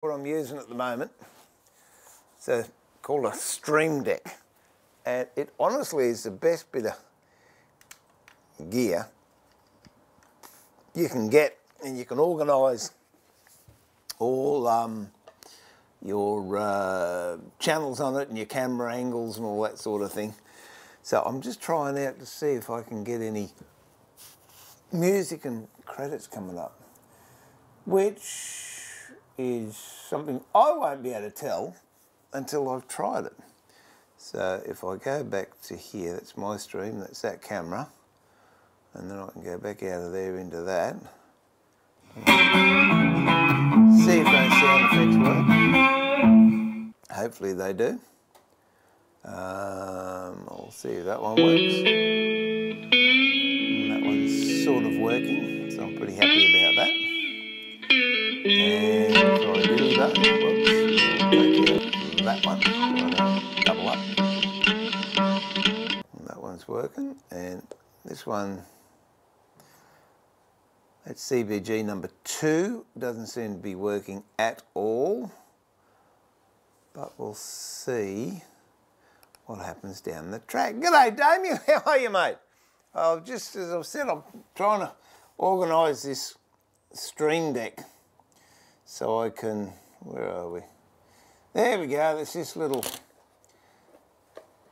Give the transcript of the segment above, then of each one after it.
What I'm using at the moment, it's called a stream deck, and it honestly is the best bit of gear you can get, and you can organise all your channels on it and your camera angles and all that sort of thing. So I'm just trying out to see if I can get any music and credits coming up, which is something I won't be able to tell until I've tried it. So if I go back to here, that's my stream, that's that camera, and then I can go back out of there into that. See if those sound effects work. Hopefully they do. I'll see if that one works. And that one's sort of working, so I'm pretty happy about that. And try a dilly button. Whoops. Take that one. Double up. And that one's working. And this one, that's CBG number 2. Doesn't seem to be working at all. But we'll see what happens down the track. G'day, Damien. How are you, mate? Just as I've said, I'm trying to organise this stream deck so I can, where are we? There we go, there's this little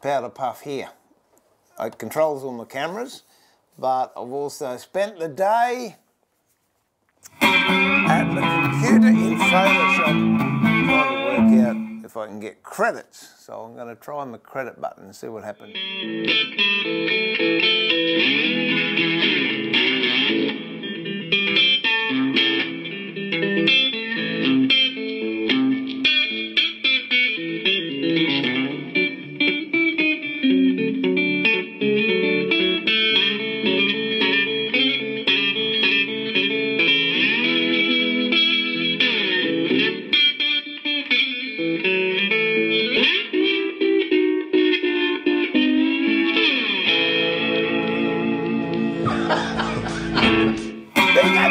powder puff here. It controls all my cameras, but I've also spent the day at the computer in Photoshop trying to work out if I can get credits. So I'm going to try my credit button and see what happens.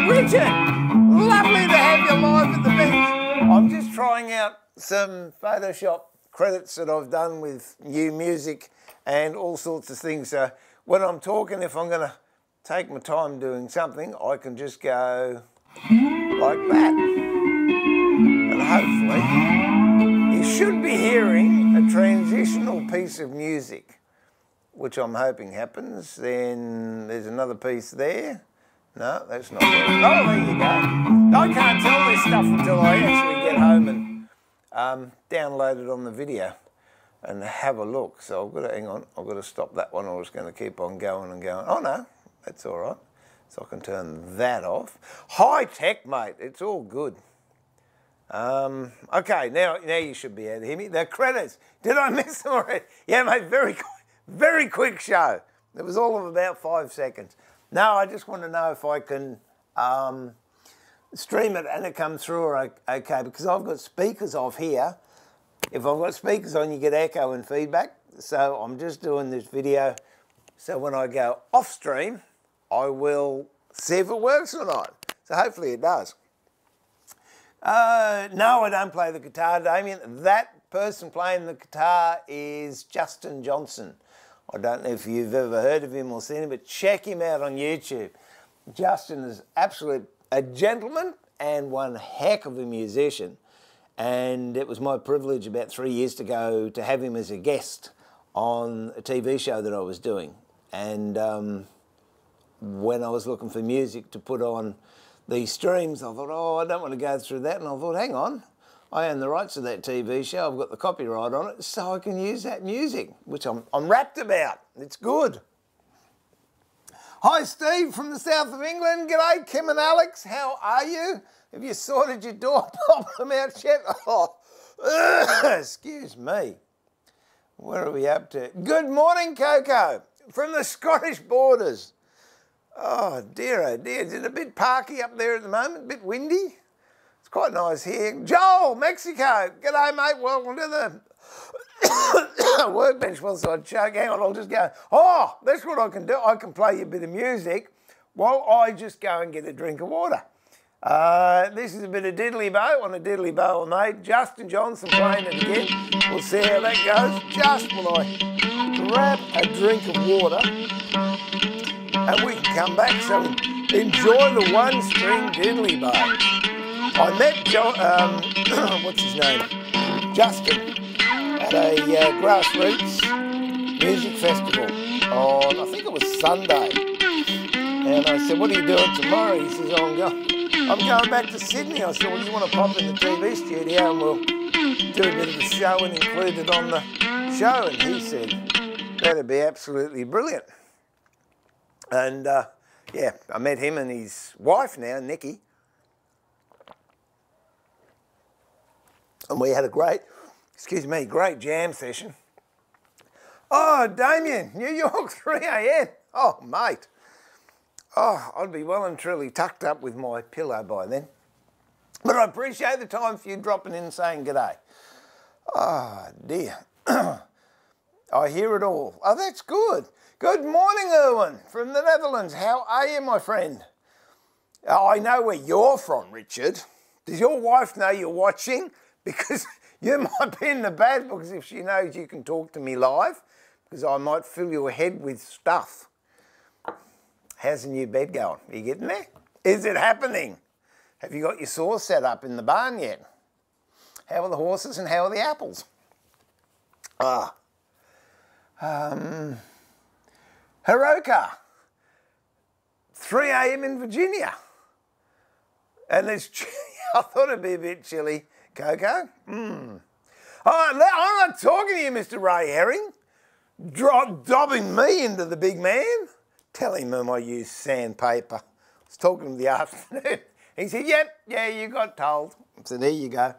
Richard, lovely to have you live at the bench. I'm just trying out some Photoshop credits that I've done with new music and all sorts of things. So when I'm talking, if I'm going to take my time doing something, I can just go like that. And hopefully you should be hearing a transitional piece of music, which I'm hoping happens. Then there's another piece there. No, that's not working. Oh, there you go. I can't tell this stuff until I actually get home and download it on the video and have a look. So I've got to, hang on, I've got to stop that one. I was going to keep on going and going. Oh no, that's all right. So I can turn that off. High tech, mate. It's all good. Okay, now you should be able to hear me. The credits. Did I miss them already? Yeah, mate, very quick show. It was all of about 5 seconds. No, I just want to know if I can stream it and it comes through okay, because I've got speakers off here. If I've got speakers on, you get echo and feedback. So I'm just doing this video. So when I go off stream, I will see if it works or not. So hopefully it does. No, I don't play the guitar, Damien. That person playing the guitar is Justin Johnson. I don't know if you've ever heard of him or seen him, but check him out on YouTube. Justin is absolutely a gentleman and one heck of a musician. And it was my privilege about 3 years ago to have him as a guest on a TV show that I was doing. And when I was looking for music to put on these streams, I thought, oh, I don't want to go through that. And I thought, hang on. I own the rights to that TV show, I've got the copyright on it, so I can use that music, which I'm rapt about. It's good. Hi, Steve from the south of England. G'day, Kim and Alex. How are you? Have you sorted your door problem out yet? Oh, excuse me. What are we up to? Good morning, Coco, from the Scottish borders. Oh dear, is it a bit parky up there at the moment? A bit windy? It's quite nice here. Joel, Mexico. G'day, mate. Welcome to the workbench. Well, so I choke. Hang on, I'll just go. Oh, that's what I can do. I can play you a bit of music while I just go and get a drink of water. This is a bit of diddly bow on a diddly bow I made. Justin Johnson playing it again. We'll see how that goes. Just while I grab a drink of water and we can come back. So enjoy the one string diddly bow. I met what's his name? Justin at a grassroots music festival on, I think it was Sunday. And I said, what are you doing tomorrow? He says, oh, I'm going back to Sydney. I said, well, you want to pop in the TV studio and we'll do a bit of the show and include it on the show? And he said, that'd be absolutely brilliant. And yeah, I met him and his wife now, Nikki. And we had a great jam session. Oh, Damien, New York, 3 a.m. Oh, mate. Oh, I'd be well and truly tucked up with my pillow by then. But I appreciate the time for you dropping in and saying g'day. Oh, dear. I hear it all. Oh, that's good. Good morning, Erwin, from the Netherlands. How are you, my friend? Oh, I know where you're from, Richard. Does your wife know you're watching? Because you might be in the bad books if she knows you can talk to me live, because I might fill your head with stuff. How's the new bed going? Are you getting there? Is it happening? Have you got your saw set up in the barn yet? How are the horses and how are the apples? Haroka, 3 a.m. in Virginia. And it's, I thought it'd be a bit chilly. Coco? Oh, I'm not talking to you, Mr. Ray Herring. Dobbing me into the big man. Telling him I use sandpaper. I was talking to him the afternoon. He said, yep, yeah, you got told. I said, there you go.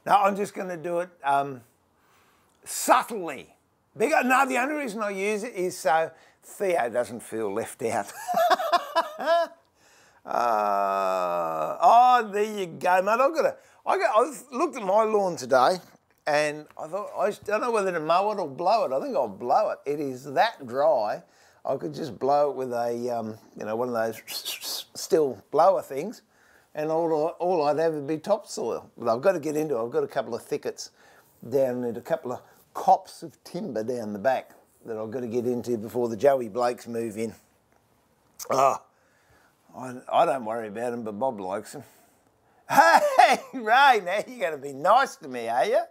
No, I'm just going to do it subtly. No, the only reason I use it is so Theo doesn't feel left out. Oh, there you go, mate. I looked at my lawn today and I thought, I don't know whether to mow it or blow it. I think I'll blow it. It is that dry. I could just blow it with a, you know, one of those still blower things, and all I'd have would be topsoil. But I've got to get into it. I've got a couple of thickets down and a couple of copse of timber down the back that I've got to get into before the Joey Blakes move in. Oh, I don't worry about him, but Bob likes him. Hey, Ray, now you're going to be nice to me, are you?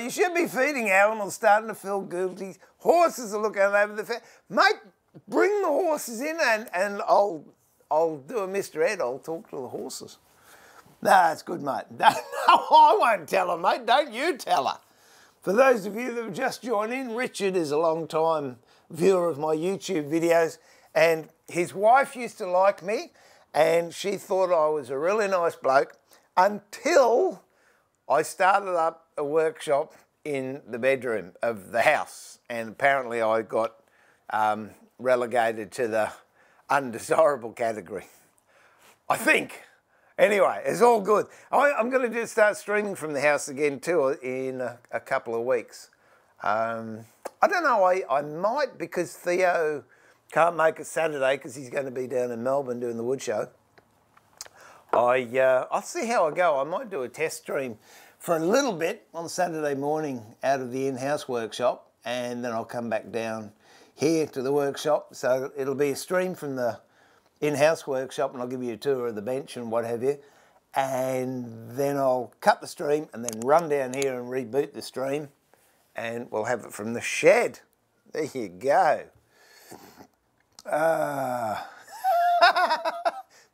You should be feeding animals, starting to feel guilty. Horses are looking over the fence. Mate, bring the horses in and I'll do a Mr. Ed. I'll talk to the horses. No, it's good, mate. No, I won't tell her, mate. Don't you tell her. For those of you that have just joined in, Richard is a long-time viewer of my YouTube videos, and his wife used to like me, and she thought I was a really nice bloke until I started up a workshop in the bedroom of the house, and apparently I got relegated to the undesirable category, I think. Anyway, it's all good. I'm going to just start streaming from the house again too in a couple of weeks. I don't know, I might, because Theo can't make it Saturday because he's going to be down in Melbourne doing the wood show. I'll see how I go. I might do a test stream for a little bit on Saturday morning out of the in-house workshop, and then I'll come back down here to the workshop. So it'll be a stream from the in-house workshop, and I'll give you a tour of the bench and what have you. And then I'll cut the stream and then run down here and reboot the stream, and we'll have it from the shed. There you go.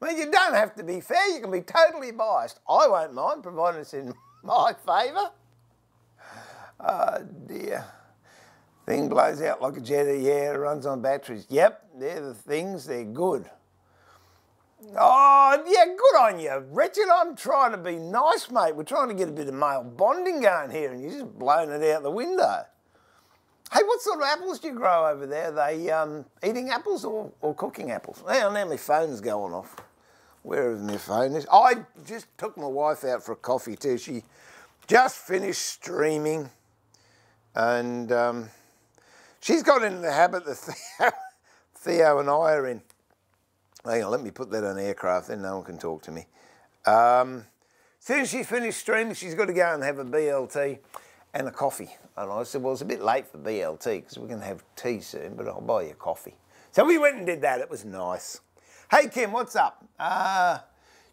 Well, you don't have to be fair. You can be totally biased. I won't mind, provided it's in my favour. Oh dear. Thing blows out like a jet. Yeah, it runs on batteries. Yep, they're the things. They're good. Oh, yeah, good on you, Richard. I'm trying to be nice, mate. We're trying to get a bit of male bonding going here, and you're just blowing it out the window. Hey, what sort of apples do you grow over there? Are they eating apples or cooking apples? Well, now my phone's going off. Wherever my phone is. I just took my wife out for a coffee too. She just finished streaming, and she's got into the habit that Theo and I are in. Hang on, let me put that on aircraft, then no one can talk to me. As soon as she's finished streaming, she's got to go and have a BLT and a coffee. And I said, well, it's a bit late for BLT because we're going to have tea soon, but I'll buy you a coffee. So we went and did that. It was nice. Hey, Kim, what's up?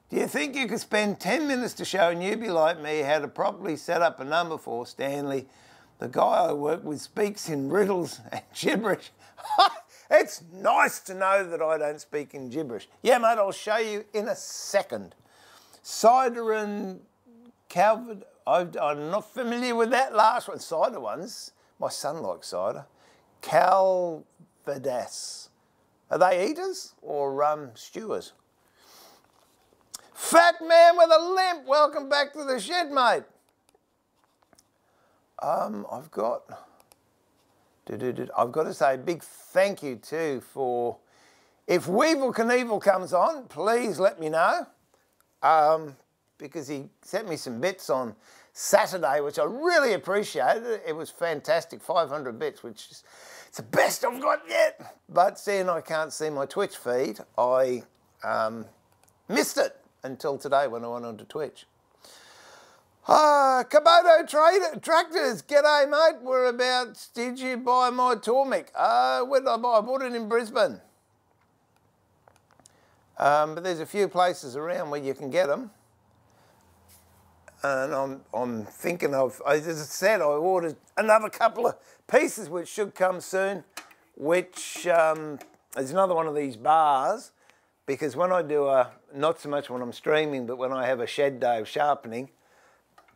Do you think you could spend 10 minutes to show a newbie like me how to properly set up a number for Stanley? The guy I work with speaks in riddles and gibberish. It's nice to know that I don't speak in gibberish. Yeah, mate, I'll show you in a second. Cider and Calvert, I'm not familiar with that last one. Cider ones, my son likes cider. Calvadas. Are they eaters or stewers? Fat man with a limp, welcome back to the shed, mate. I've got to say a big thank you too for, if Weevil Knievel comes on, please let me know, because he sent me some bits on Saturday, which I really appreciated. It was fantastic, 500 bits, which is it's the best I've got yet. But seeing I can't see my Twitch feed, I missed it until today when I went onto Twitch. Kubota Tractors, g'day mate, whereabouts did you buy my Tormek? Where did I buy? I bought it in Brisbane. But there's a few places around where you can get them. And I'm thinking of, as I said, I ordered another couple of pieces which should come soon, which is another one of these bars, because when I do not so much when I'm streaming, but when I have a shed day of sharpening,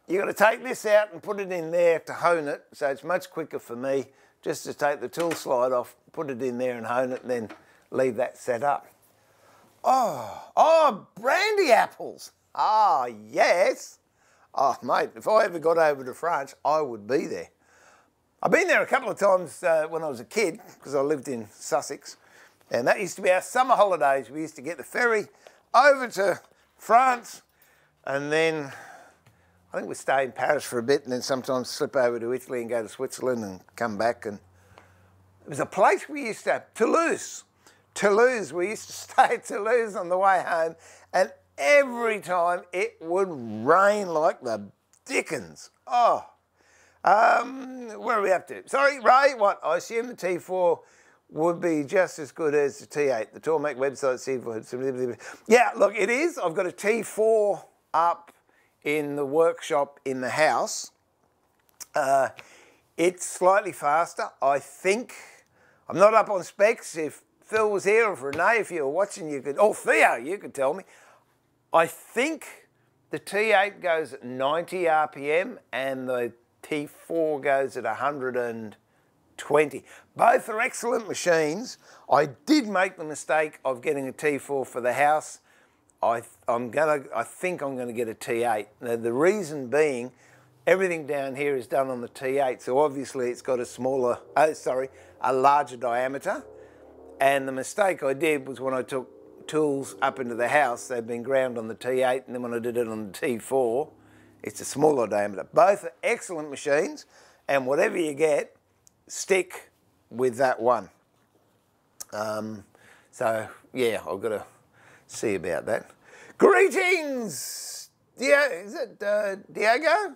you got to take this out and put it in there to hone it, so it's much quicker for me just to take the tool slide off, put it in there and hone it, and then leave that set up. Oh, brandy apples. Ah, yes. Oh, mate, if I ever got over to France, I would be there. I've been there a couple of times when I was a kid, because I lived in Sussex, and that used to be our summer holidays. We used to get the ferry over to France, and then I think we'd stay in Paris for a bit, and then sometimes slip over to Italy and go to Switzerland and come back. And it was a place we used to have, Toulouse, we used to stay at Toulouse on the way home, and every time it would rain like the dickens. Oh, where are we up to? Sorry, Ray, what? I assume the T4 would be just as good as the T8. The Tormek website, yeah, look, it is. I've got a T4 up in the workshop in the house. It's slightly faster, I think. I'm not up on specs. If Phil was here, or if Renee, if you were watching, you could, oh, Theo, you could tell me. I think the T8 goes at 90 RPM and the T4 goes at 120. Both are excellent machines. I did make the mistake of getting a T4 for the house. I think I'm gonna get a T8. Now, the reason being, everything down here is done on the T8, so obviously it's got a larger diameter. And the mistake I did was when I took tools up into the house, they've been ground on the T8, and then when I did it on the T4, it's a smaller diameter. Both are excellent machines, and whatever you get, stick with that one. So yeah, I've got to see about that. Greetings, is it Diego?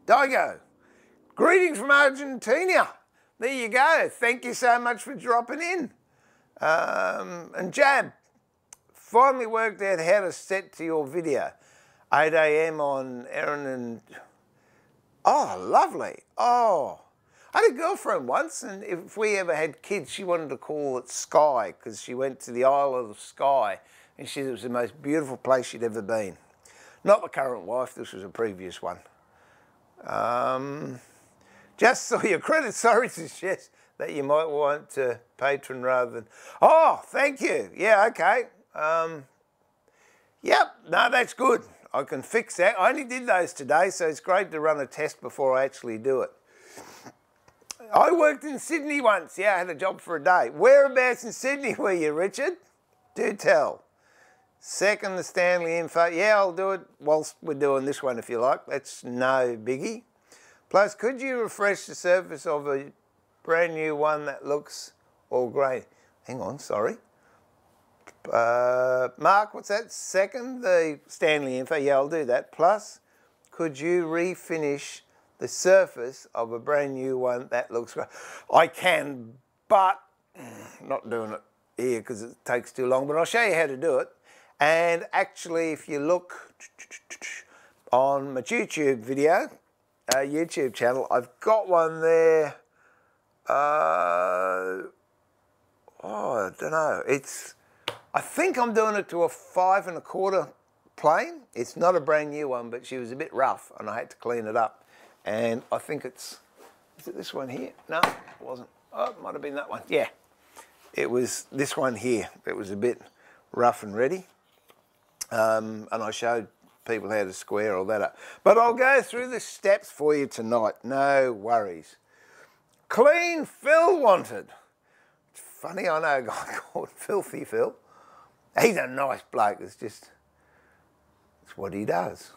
Diego. Greetings from Argentina. There you go. Thank you so much for dropping in. And Jab, finally worked out how to set to your video. 8 AM on Erin and... Oh, lovely. Oh, I had a girlfriend once, and if we ever had kids, she wanted to call it Skye, because she went to the Isle of Skye, and she said it was the most beautiful place she'd ever been. Not the current wife, this was a previous one. Just saw your credit, sorry to suggest that you might want to patron rather than... Oh, thank you. Yeah, okay. Yep, no, that's good. I can fix that. I only did those today, so it's great to run a test before I actually do it. I worked in Sydney once. Yeah, I had a job for a day. Whereabouts in Sydney were you, Richard? Do tell. Second, the Stanley info. Yeah, I'll do it whilst we're doing this one if you like. That's no biggie. Plus, could you refresh the surface of a brand new one that looks all grey? Hang on, sorry. Mark, what's that? Second, the Stanley info. Yeah, I'll do that. Plus, could you refinish the surface of a brand new one? That looks great. I can, but I'm not doing it here because it takes too long, but I'll show you how to do it. And actually, if you look on my YouTube video, YouTube channel, I've got one there. I don't know. I think I'm doing it to a 5 1/4 plane. It's not a brand new one, but she was a bit rough and I had to clean it up. And I think is it this one here? No, it wasn't. Oh, it might have been that one. Yeah, it was this one here. It was a bit rough and ready. And I showed people how to square all that up. But I'll go through the steps for you tonight. No worries. Clean Phil wanted. It's funny, I know a guy called Filthy Phil. He's a nice bloke. It's what he does.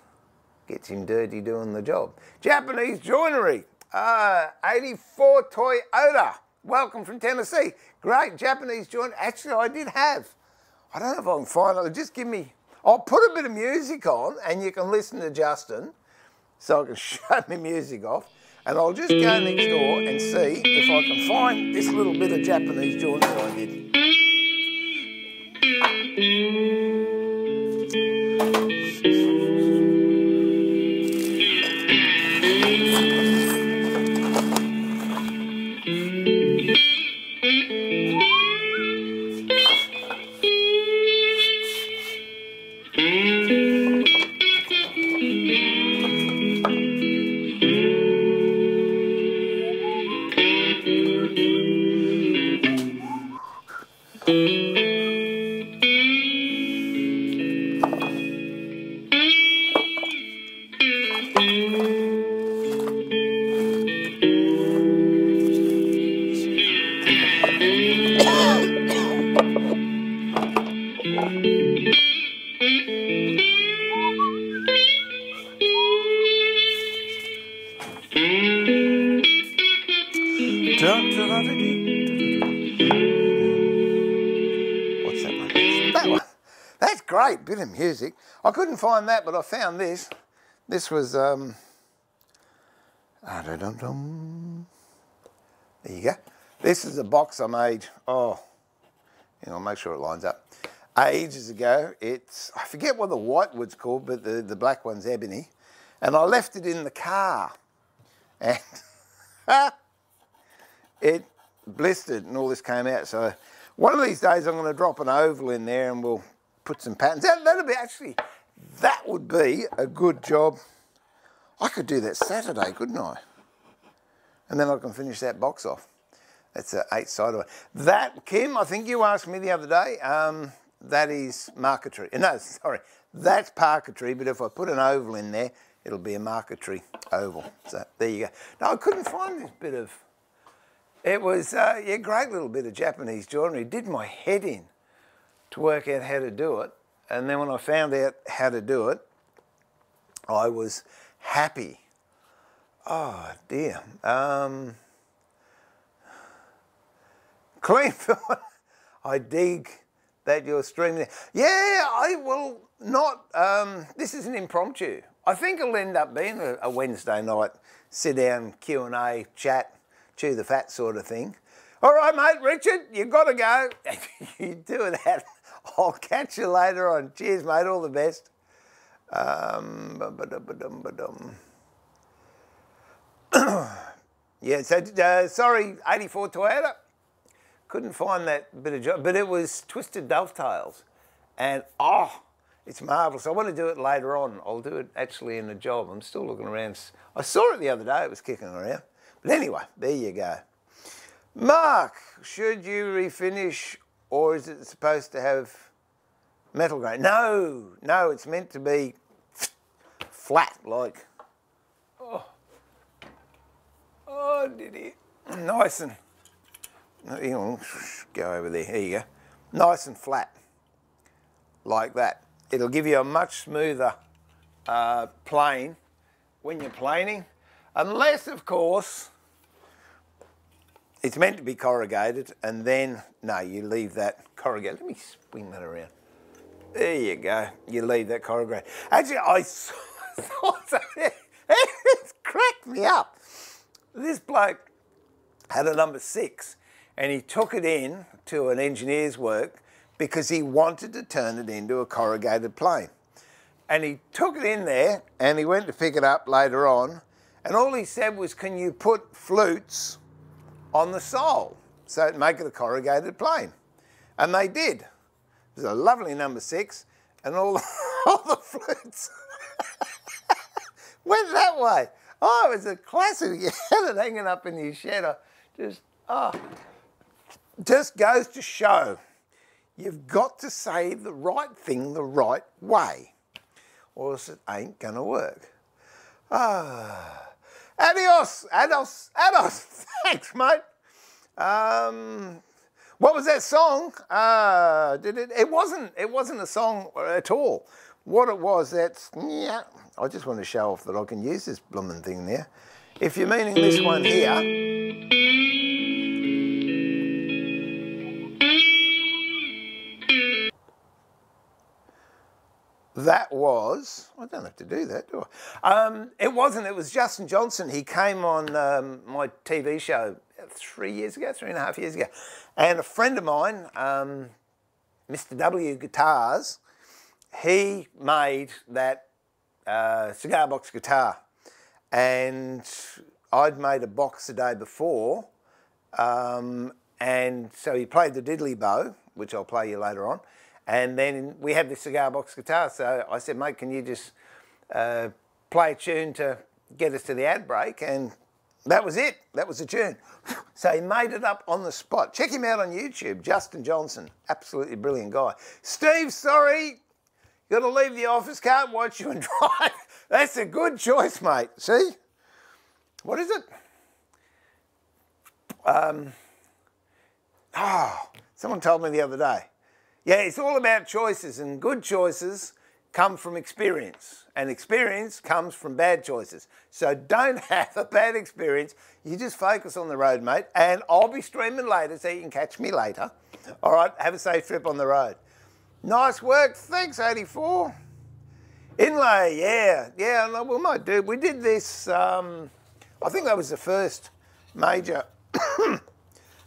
Gets him dirty doing the job. Japanese joinery. 84 Toyota. Welcome from Tennessee. Great Japanese joinery. Actually, I did have. I don't know if I can find it. Just give me. I'll put a bit of music on and you can listen to Justin so I can shut my music off. And I'll just go next door and see if I can find this little bit of Japanese joinery I did. What's that one? That one. That's great, bit of music. I couldn't find that, but I found this. This was, there you go. This is a box I made, I'll make sure it lines up. Ages ago. It's, I forget what the white wood's called, but the black one's ebony. And I left it in the car. And it blistered and all this came out. So one of these days I'm going to drop an oval in there and we'll put some patterns. That would be a good job. I could do that Saturday, couldn't I? And then I can finish that box off. That's an 8-sided one. That, Kim, I think you asked me the other day, that is marquetry. No, sorry, that's parquetry, but if I put an oval in there, it'll be a marquetry oval. So there you go. No, I couldn't find this bit of, it was, yeah, great little bit of Japanese joinery. Did my head in to work out how to do it. And then when I found out how to do it, I was happy. Oh dear. Clean Phil, I dig that you're streaming. Yeah, I will not, this is an impromptu. I think it'll end up being a Wednesday night, sit down, Q&A, chat, chew the fat sort of thing. All right, mate, Richard, you've got to go. You do that. I'll catch you later on. Cheers, mate, all the best. Yeah, so, sorry, 84 Toyota. Couldn't find that bit of job, but it was twisted dovetails. And, oh, it's marvellous. I want to do it later on. I'll do it actually in a job. I'm still looking around. I saw it the other day. It was kicking around. But anyway, there you go. Mark, should you refinish or is it supposed to have metal grain? No, no, it's meant to be flat, like, oh, did he? Nice and, you know, go over there. Here you go. Nice and flat, like that. It'll give you a much smoother plane when you're planing, unless, of course, it's meant to be corrugated, and then, no, you leave that corrugated. Let me swing that around. There you go. You leave that corrugated. Actually, I saw something. It's cracked me up. This bloke had a number 6, and he took it in to an engineer's work because he wanted to turn it into a corrugated plane. And he took it in there, and he went to pick it up later on, and all he said was, can you put flutes on the sole so it'd make it a corrugated plane? And they did. It was a lovely number 6, and all the flutes went that way. Oh, it was a classic. You had it hanging up in your shed. Just goes to show you've got to say the right thing the right way, or else it ain't gonna work. Adios, adios, adios. Thanks, mate. What was that song? It wasn't a song at all. What it was, yeah, I just want to show off that I can use this blooming thing there. If you're meaning this one here, that was, I don't have to do that, do I? It was Justin Johnson. He came on my TV show 3.5 years ago. And a friend of mine, Mr. W Guitars, he made that cigar box guitar. And I'd made a box the day before. And so he played the diddly bow, which I'll play you later on. And then we had this cigar box guitar. So I said, mate, can you just play a tune to get us to the ad break? And that was it. That was the tune. So he made it up on the spot. Check him out on YouTube, Justin Johnson. Absolutely brilliant guy. Steve, sorry. Got to leave the office, can't watch you and drive. That's a good choice, mate. See? What is it? Someone told me the other day. Yeah, it's all about choices, and good choices come from experience, and experience comes from bad choices. So don't have a bad experience. You just focus on the road, mate, and I'll be streaming later so you can catch me later. All right, have a safe trip on the road. Nice work. Thanks, 84. Inlay, yeah, we might do. We did this, I think that was the first major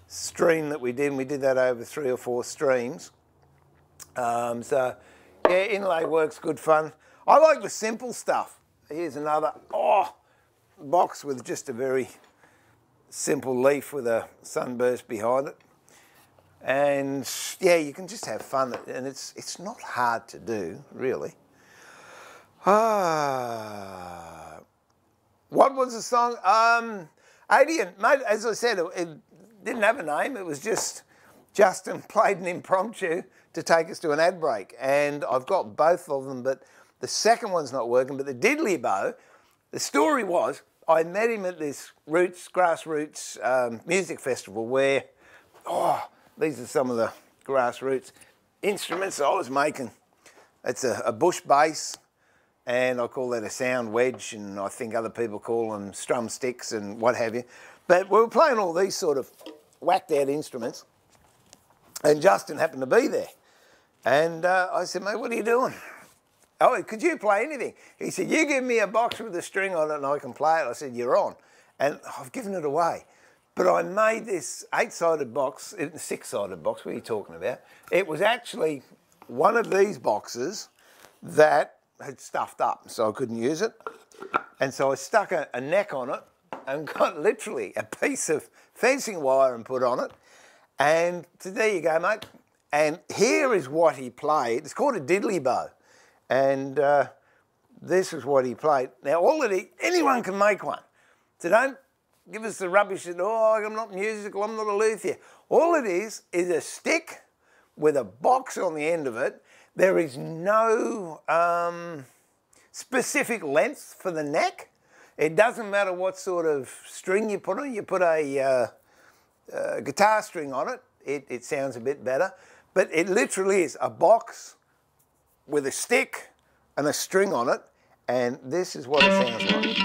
stream that we did, and we did that over 3 or 4 streams. So, yeah, inlay work's good fun. I like the simple stuff. Here's another, box with just a very simple leaf with a sunburst behind it. And yeah, you can just have fun, and it's not hard to do, really. What was the song? Adrian, mate, as I said, it didn't have a name. It was just Justin played an impromptu to take us to an ad break, and I've got both of them, but the second one's not working. But the diddly bow, the story was, I met him at this grassroots music festival where, these are some of the grassroots instruments I was making. It's a bush bass, and I call that a sound wedge, and I think other people call them strum sticks and what have you. But we were playing all these sort of whacked out instruments, and Justin happened to be there. And I said, mate, what are you doing? Oh, could you play anything? He said, you give me a box with a string on it and I can play it. I said, you're on. And I've given it away. But I made this 8-sided box, 6-sided box, what are you talking about? It was actually one of these boxes that had stuffed up, so I couldn't use it. And so I stuck a neck on it and got literally a piece of fencing wire and put on it. And so there you go, mate. And here is what he played. It's called a diddly bow. And this is what he played. Now, anyone can make one. So don't give us the rubbish that, I'm not musical, I'm not a luthier. All it is a stick with a box on the end of it. There is no specific length for the neck. It doesn't matter what sort of string you put on it. You put a guitar string on it, it sounds a bit better. But it literally is a box with a stick and a string on it, and this is what it sounds like.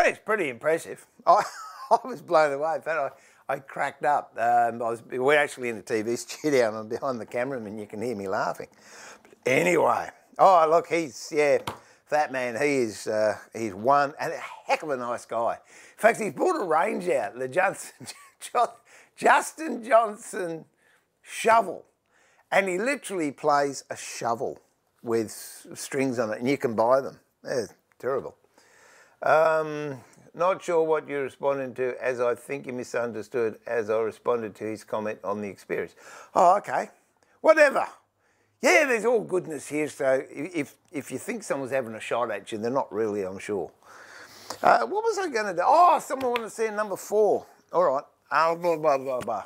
Well, it's pretty impressive. I was blown away. In fact, I cracked up. We're actually in the TV studio and I'm behind the camera and you can hear me laughing. But anyway, oh look, that man, he's one and a heck of a nice guy. In fact, he's brought a range out, the Justin Johnson shovel. And he literally plays a shovel with strings on it and you can buy them. They're terrible. Not sure what you're responding to, as I think you misunderstood as I responded to his comment on the experience. Oh, okay. Whatever. Yeah, there's all goodness here, so if you think someone's having a shot at you, they're not really, I'm sure. What was I going to do? Oh, someone wanted to see number 4. All right. Blah, blah, blah, blah.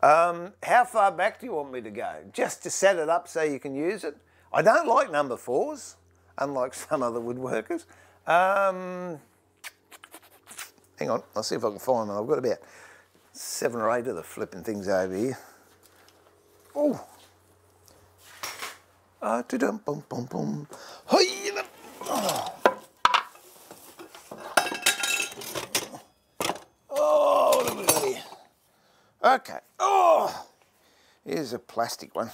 How far back do you want me to go? Just to set it up so you can use it? I don't like number 4s, unlike some other woodworkers. Hang on, I'll see if I can find them. I've got about 7 or 8 of the flipping things over here. Oh. Bum bum bum. Oh, what have we got here? Okay. Oh, here's a plastic one.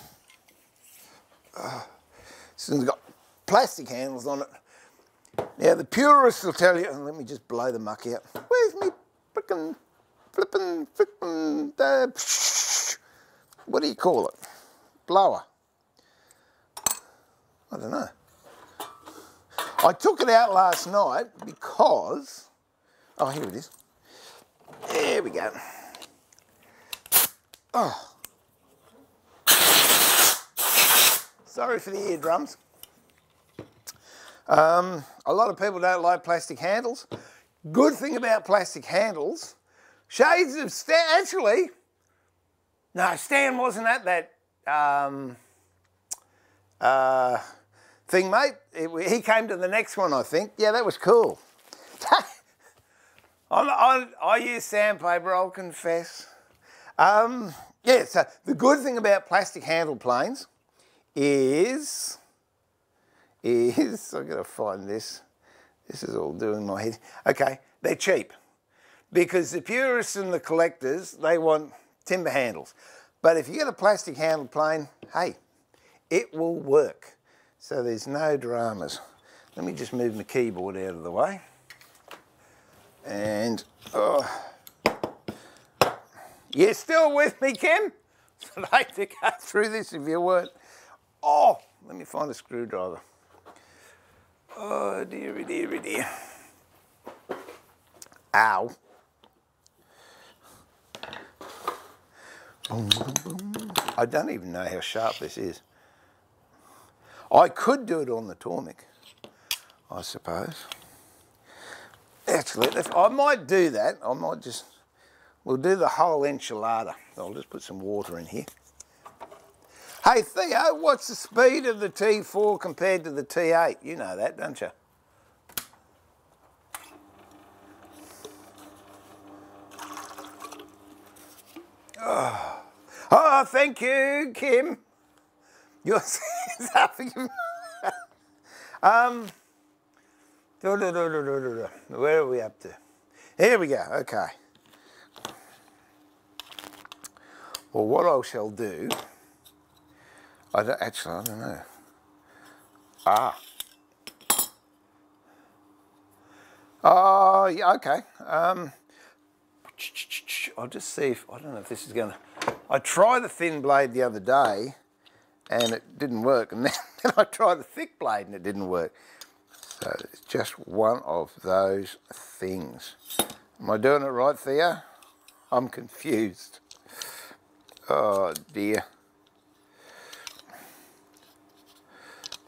This one's got plastic handles on it. Now the purists will tell you, and let me just blow the muck out. Where's me frickin' flippin' what do you call it? Blower. I don't know. I took it out last night because, oh, here it is. There we go. Oh. Sorry for the eardrums. A lot of people don't like plastic handles. Good thing about plastic handles, shades of Stan, actually, no, Stan wasn't at that thing, mate. He came to the next one, I think. Yeah, that was cool. I use sandpaper, I'll confess. Yeah, so the good thing about plastic handle planes is I've got to find this. This is all doing my head. Okay, they're cheap because the purists and the collectors, they want timber handles. But if you get a plastic handle plane, hey, it will work. So there's no dramas. Let me just move my keyboard out of the way. And, oh, you're still with me, Kim? I'd like to go through this if you weren't. Oh, let me find a screwdriver. Oh, dearie, dearie, dear. Ow. Boom, boom, boom. I don't even know how sharp this is. I could do it on the Tormek, I suppose. Actually, I might do that. I might just, we'll do the whole enchilada. I'll just put some water in here. Hey Theo, what's the speed of the T4 compared to the T8? You know that, don't you? Oh, thank you, Kim. You're where are we up to? Here we go, okay. Well, what I shall do, I don't know. Ah. Oh, yeah, okay. I'll just see if, I don't know if this is going to, I tried the thin blade the other day and it didn't work, and then I tried the thick blade and it didn't work. So it's just one of those things. Am I doing it right, Theo? I'm confused. Oh dear.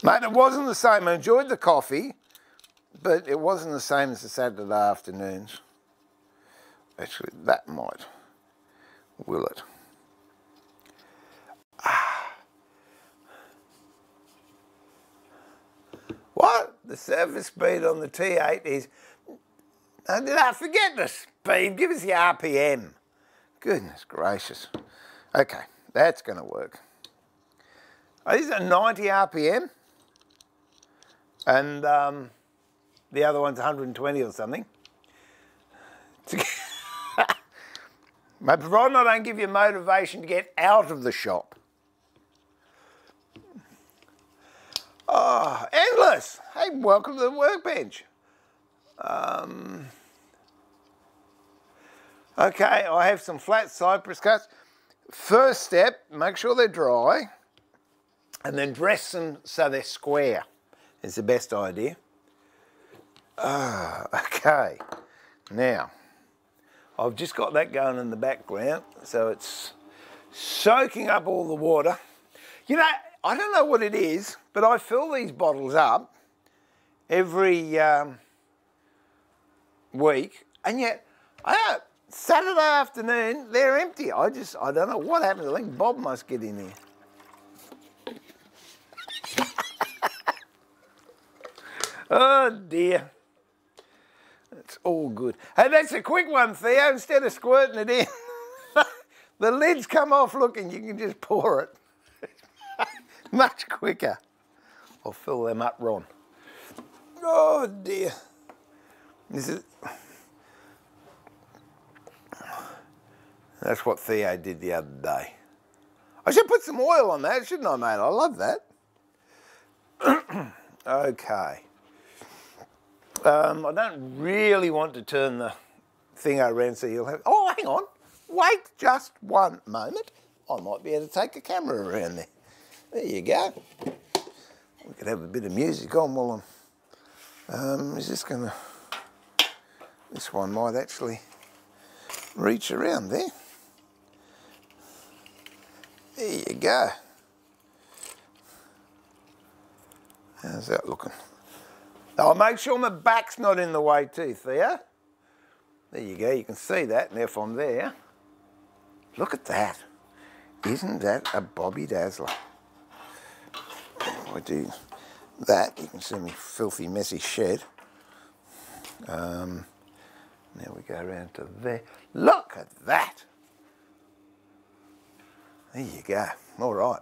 Mate, it wasn't the same. I enjoyed the coffee, but it wasn't the same as the Saturday afternoons. Actually, that might will it. What? The surface speed on the T8 is... No, forget the speed. Give us the RPM. Goodness gracious. Okay, that's going to work. Oh, this is a 90 RPM. And The other one's 120 or something. But provided I don't give you motivation to get out of the shop. Oh, endless. Hey, welcome to the workbench. Okay, I have some flat cypress cuts. First step, make sure they're dry, and then dress them so they're square. Is the best idea. Okay, now I've just got that going in the background, so it's soaking up all the water. You know, I don't know what it is, but I fill these bottles up every week, and yet Saturday afternoon they're empty. I don't know what happened. I think Bob must get in here. Oh dear. It's all good. Hey, that's a quick one, Theo. Instead of squirting it in, the lid's come off looking. You can just pour it. Much quicker. I'll fill them up, Ron. Oh dear. That's what Theo did the other day. I should put some oil on that, shouldn't I, mate? I love that. Okay. I don't really want to turn the thing around so you'll have... Oh, hang on. Wait just one moment. I might be able to take a camera around there. There you go. We could have a bit of music on while I'm... is this going to... This one might actually reach around there. There you go. How's that looking? I'll make sure my back's not in the way too, Theo. There you go, you can see that now from there. Look at that. Isn't that a Bobby Dazzler? If I do that, you can see my filthy, messy shed. Now we go around to there. Look at that. There you go. All right.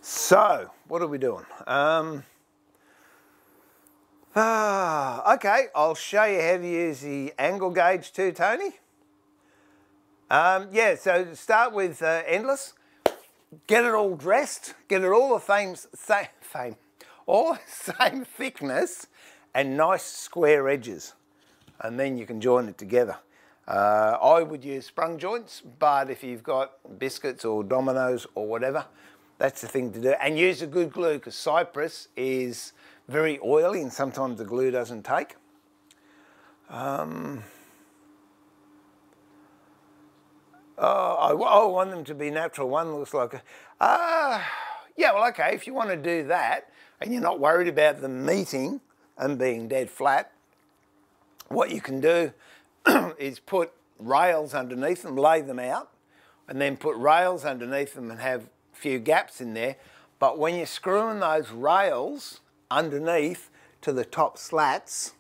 So, what are we doing? Okay, I'll show you how to use the angle gauge too, Tony. Yeah, so start with endless. Get it all dressed. Get it all the same thickness and nice square edges. And then you can join it together. I would use sprung joints, but if you've got biscuits or dominoes or whatever, that's the thing to do. And use a good glue, because cypress is very oily and sometimes the glue doesn't take. I want them to be natural. One looks like a... yeah, well, okay, if you want to do that and you're not worried about them meeting and being dead flat, what you can do is put rails underneath them, lay them out, and then put rails underneath them and have a few gaps in there. But when you're screwing those rails underneath to the top slats,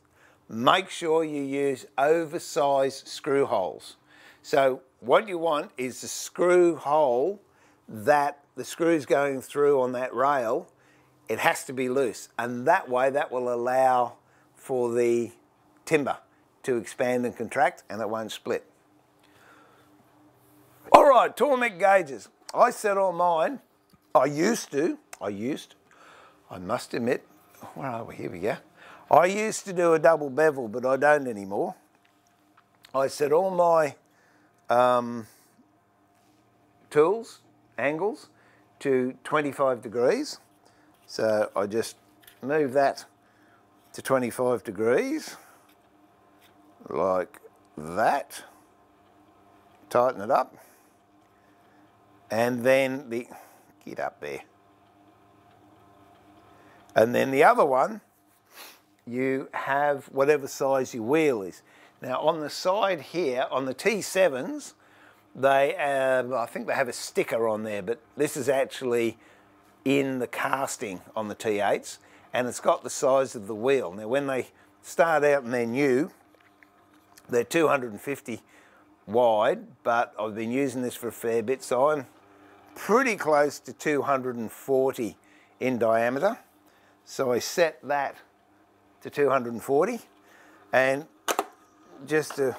make sure you use oversized screw holes. So what you want is the screw hole that the screw's going through on that rail, it has to be loose. And that way, that will allow for the timber to expand and contract, and it won't split. All right, Tormek gauges. I set all mine. I must admit, where are we? Here we go. I used to do a double bevel, but I don't anymore. I set all my tools, angles, to 25 degrees. So I just move that to 25 degrees. Like that, tighten it up, and then get up there. And then the other one, you have whatever size your wheel is. Now on the side here, on the T7s, they I think they have a sticker on there, but this is actually in the casting on the T8s, and it's got the size of the wheel. Now when they start out and they're new, they're 250 wide, but I've been using this for a fair bit, so I'm pretty close to 240 in diameter. So I set that to 240. And just to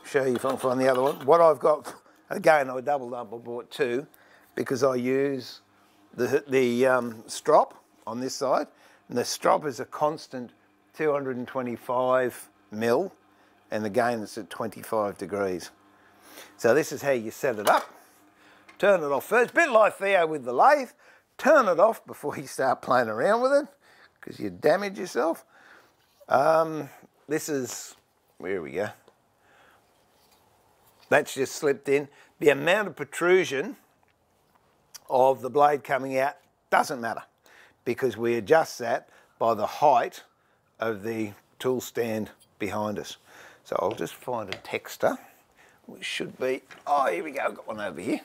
show you if I can find the other one, what I've got, again, I doubled up, I bought two, because I use the strop on this side, and the strop is a constant 225 mil, and again it's at 25 degrees. So this is how you set it up. Turn it off first, bit like Theo with the lathe. Turn it off before you start playing around with it, because you damage yourself. This is, where we go. That's just slipped in. The amount of protrusion of the blade coming out doesn't matter, because we adjust that by the height of the tool stand behind us. So I'll just find a texter, which should be, oh, here we go, I've got one over here.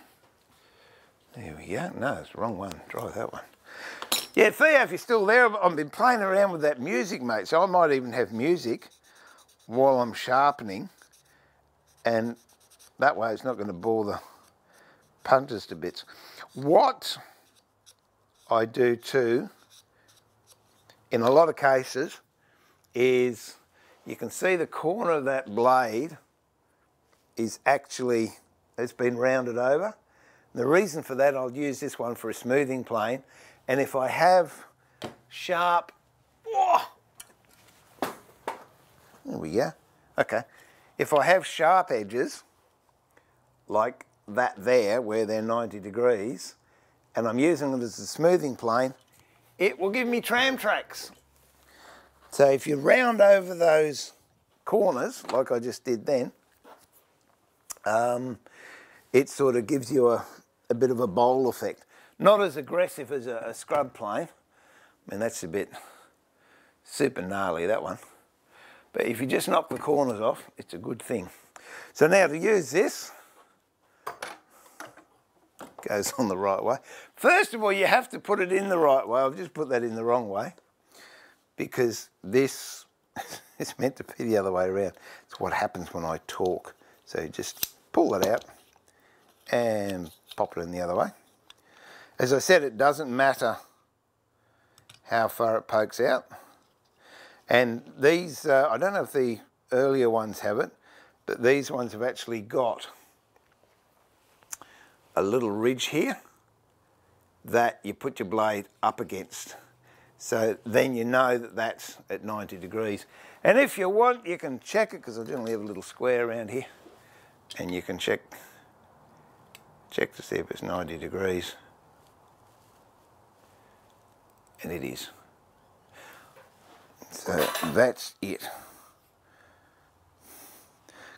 There we go. No, it's the wrong one. Try that one. Yeah, Theo, if you're still there, I've been playing around with that music, mate. So I might even have music while I'm sharpening. And that way it's not going to bore the punters to bits. What I do too, in a lot of cases, is you can see the corner of that blade is actually, it's been rounded over. The reason for that, I'll use this one for a smoothing plane, and if I have sharp, oh, there we go, okay. If I have sharp edges, like that there, where they're 90 degrees, and I'm using it as a smoothing plane, it will give me tram tracks. So if you round over those corners, like I just did then, it sort of gives you a bit of a bowl effect. Not as aggressive as a scrub plane. I mean, that's a bit super gnarly, that one. But if you just knock the corners off, it's a good thing. So now to use this, goes on the right way. First of all, you have to put it in the right way. I've just put that in the wrong way, because this is meant to be the other way around. It's what happens when I talk. So just pull that out and pop it in the other way. As I said, it doesn't matter how far it pokes out. And these, I don't know if the earlier ones have it, but these ones have actually got a little ridge here that you put your blade up against. So then you know that that's at 90 degrees. And if you want, you can check it, because I generally have a little square around here, and you can check to see if it's 90 degrees. And it is. So that's it.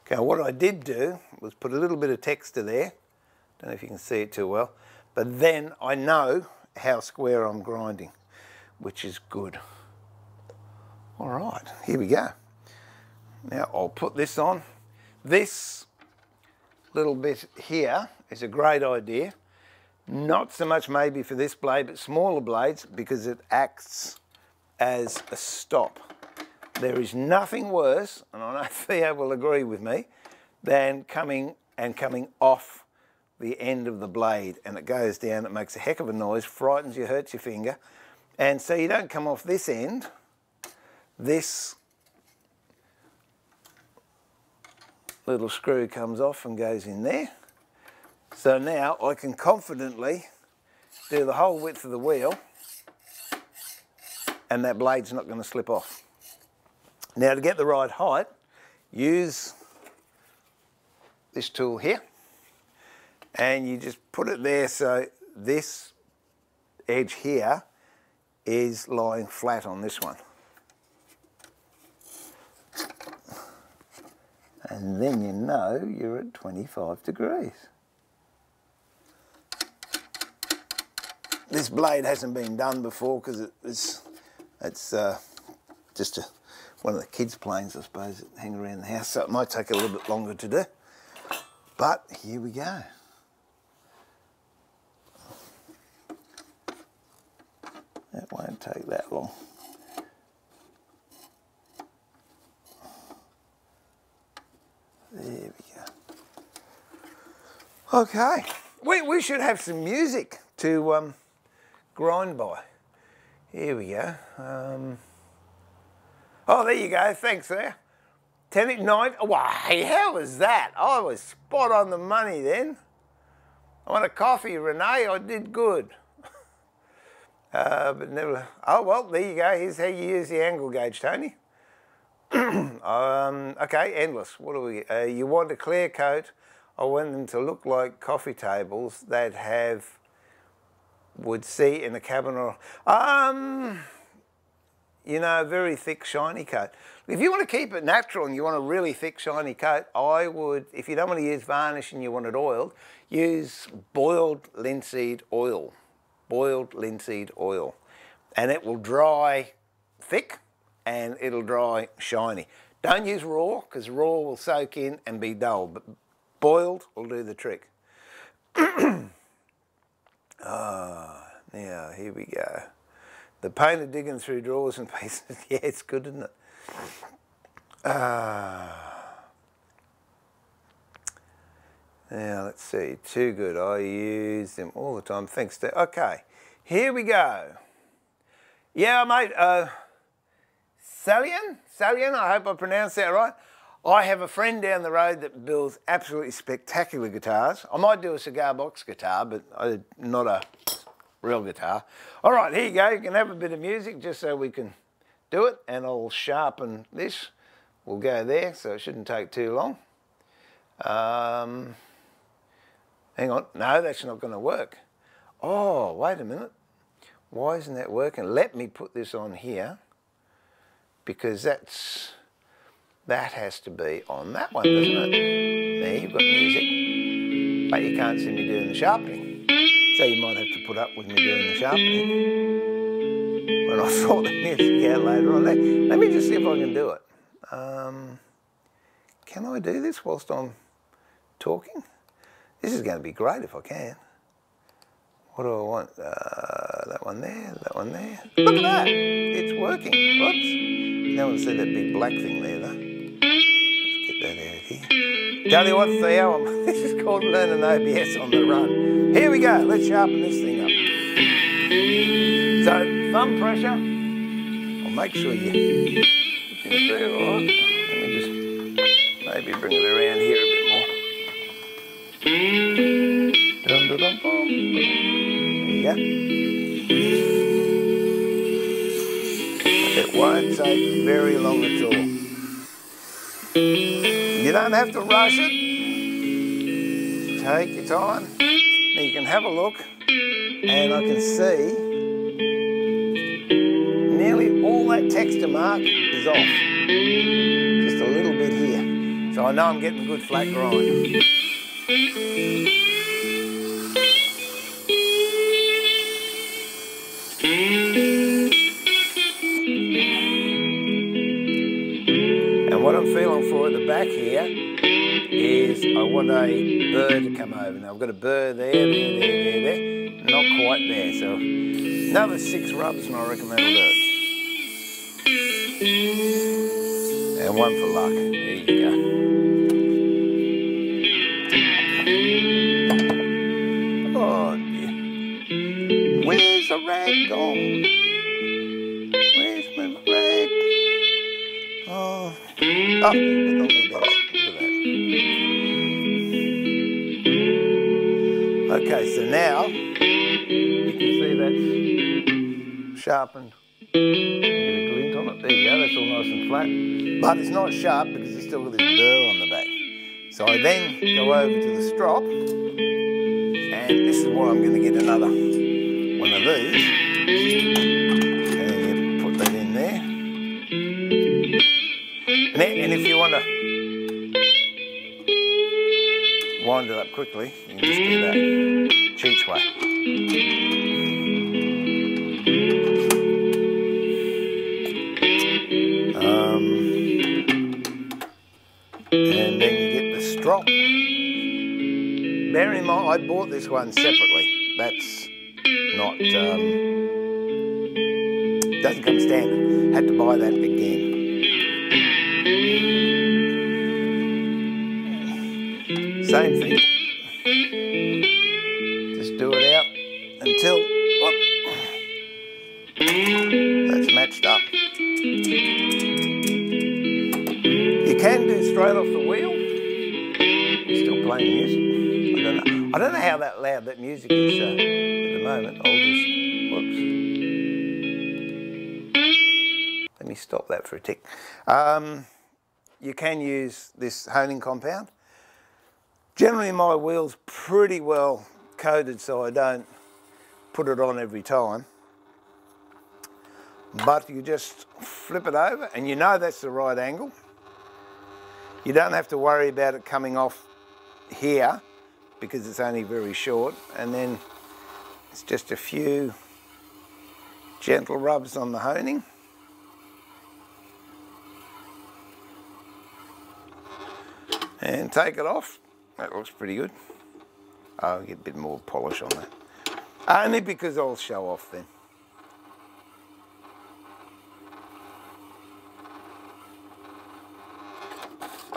Okay, what I did do was put a little bit of texture there. Don't know if you can see it too well. But then I know how square I'm grinding, which is good. All right, here we go. Now I'll put this on. This little bit here is a great idea. Not so much maybe for this blade, but smaller blades, because it acts as a stop. There is nothing worse, and I know Theo will agree with me, than coming off the end of the blade, and it goes down, it makes a heck of a noise, frightens you, hurts your finger. And so you don't come off this end. This little screw comes off and goes in there. So now I can confidently do the whole width of the wheel, and that blade's not going to slip off. Now, to get the right height, use this tool here, and you just put it there so this edge here is lying flat on this one. And then you know you're at 25 degrees. This blade hasn't been done before because it's just one of the kids' planes, I suppose, that hang around the house, so it might take a little bit longer to do. But here we go. That won't take that long. There we go. Okay, we should have some music to grind by. Here we go. Oh, there you go. Thanks there. 10 at night. Wow, how was that? I was spot on the money then. I want a coffee, Renee. I did good. But never. Oh, well, there you go. Here's how you use the angle gauge, Tony. Okay, endless. What do we? You want a clear coat. I want them to look like coffee tables that would see in a cabin or you know, very thick shiny coat. If you want to keep it natural and you want a really thick shiny coat, I would, if you don't want to use varnish and you want it oiled, use boiled linseed oil. Boiled linseed oil. And it will dry thick and it'll dry shiny. Don't use raw, because raw will soak in and be dull, but boiled will do the trick. Now here we go. The pain of digging through drawers and pieces. Yeah, it's good, isn't it? Now let's see, too good. I use them all the time. Thanks to. Okay, here we go. Yeah, mate. Salian. I hope I pronounced that right. I have a friend down the road that builds absolutely spectacular guitars. I might do a cigar box guitar, but not a real guitar. All right, here you go. You can have a bit of music just so we can do it, and I'll sharpen this. We'll go there, so it shouldn't take too long. Hang on. No, that's not going to work. Oh, wait a minute. Why isn't that working? Let me put this on here, because that has to be on that one, doesn't it? There, you've got music, but you can't see me doing the sharpening. So you might have to put up with me doing the sharpening when I sort the music out later on. Let me just see if I can do it. Can I do this whilst I'm talking? This is going to be great if I can. What do I want? That one there, that one there. Look at that! It's working. Whoops. No one see that big black thing there, though. Let's get that out here. Tell you what, Theo, this is called learning OBS on the run. Here we go. Let's sharpen this thing up. So, thumb pressure. I'll make sure you can see it all right. Let me just maybe bring it around here a bit more. There you go. It won't take very long at all. You don't have to rush it. Take your time. Now you can have a look, and I can see nearly all that texture mark is off. Just a little bit here. So I know I'm getting a good flat grind. And what I'm feeling for at the back here is I want a burr to come over. Now I've got a burr there. Not quite there, so another 6 rubs and I reckon that'll do it. And one for luck. There you go. Oh dear. Where's the rag gone? Where's my rag? Oh, get on the bench. Look at that. Okay, so now you can see that's sharpened. Get a glint on it. There you go, that's all nice and flat. But it's not sharp because it's still got this burr on the back. So I then go over to the strop, and this is why I'm going to get another one of these. And then you put that in there. And if you want to wind it up quickly, you can just do that. Cheats way. And then you get the strop. Bear in mind, I bought this one separately. That's not, doesn't come standard. Had to buy that again. Same thing. Just do it out until that's matched up. can do straight off the wheel. Still playing music. I don't know how that loud that music is at the moment. I'll just, whoops. Let me stop that for a tick. You can use this honing compound. Generally my wheel's pretty well coated, so I don't put it on every time. But you just flip it over and you know that's the right angle. You don't have to worry about it coming off here because it's only very short, and then it's just a few gentle rubs on the honing. And take it off. That looks pretty good. I'll get a bit more polish on that. Only because I'll show off then.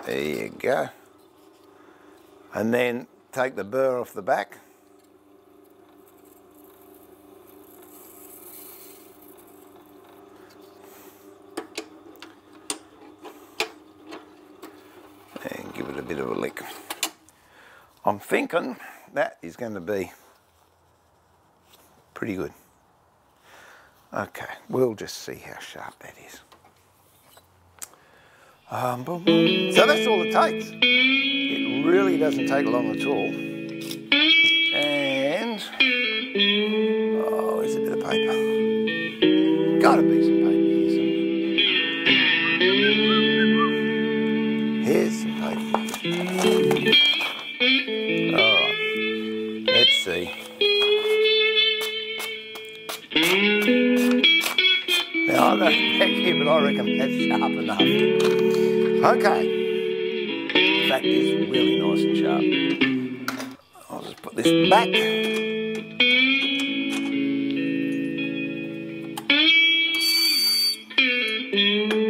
There you go. And then take the burr off the back. And give it a bit of a lick. I'm thinking that is going to be pretty good. Okay, we'll just see how sharp that is. So that's all it takes. It really doesn't take long at all. And, oh, there's a bit of paper. Gotta be some paper here somewhere. Here's some paper. Alright, let's see. Now, I don't know here, but I reckon that's sharp enough. Okay. In fact, it's really nice and sharp. I'll just put this back.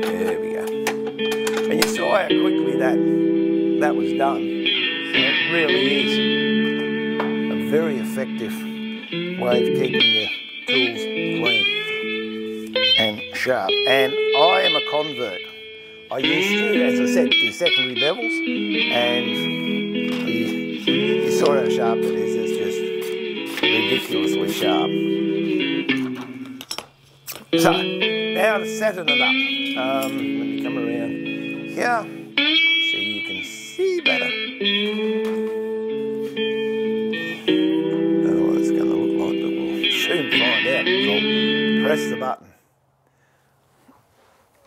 There we go. And you saw how quickly that was done. So it really is a very effective way of keeping your tools clean and sharp. And I am a convert. I used to, as I said, do secondary bevels, and you saw how sharp it is. It's just ridiculously sharp. So, now to setting it up. Let me come around here so you can see better. I don't know what it's going to look like, but we'll soon find out because I'll press the button.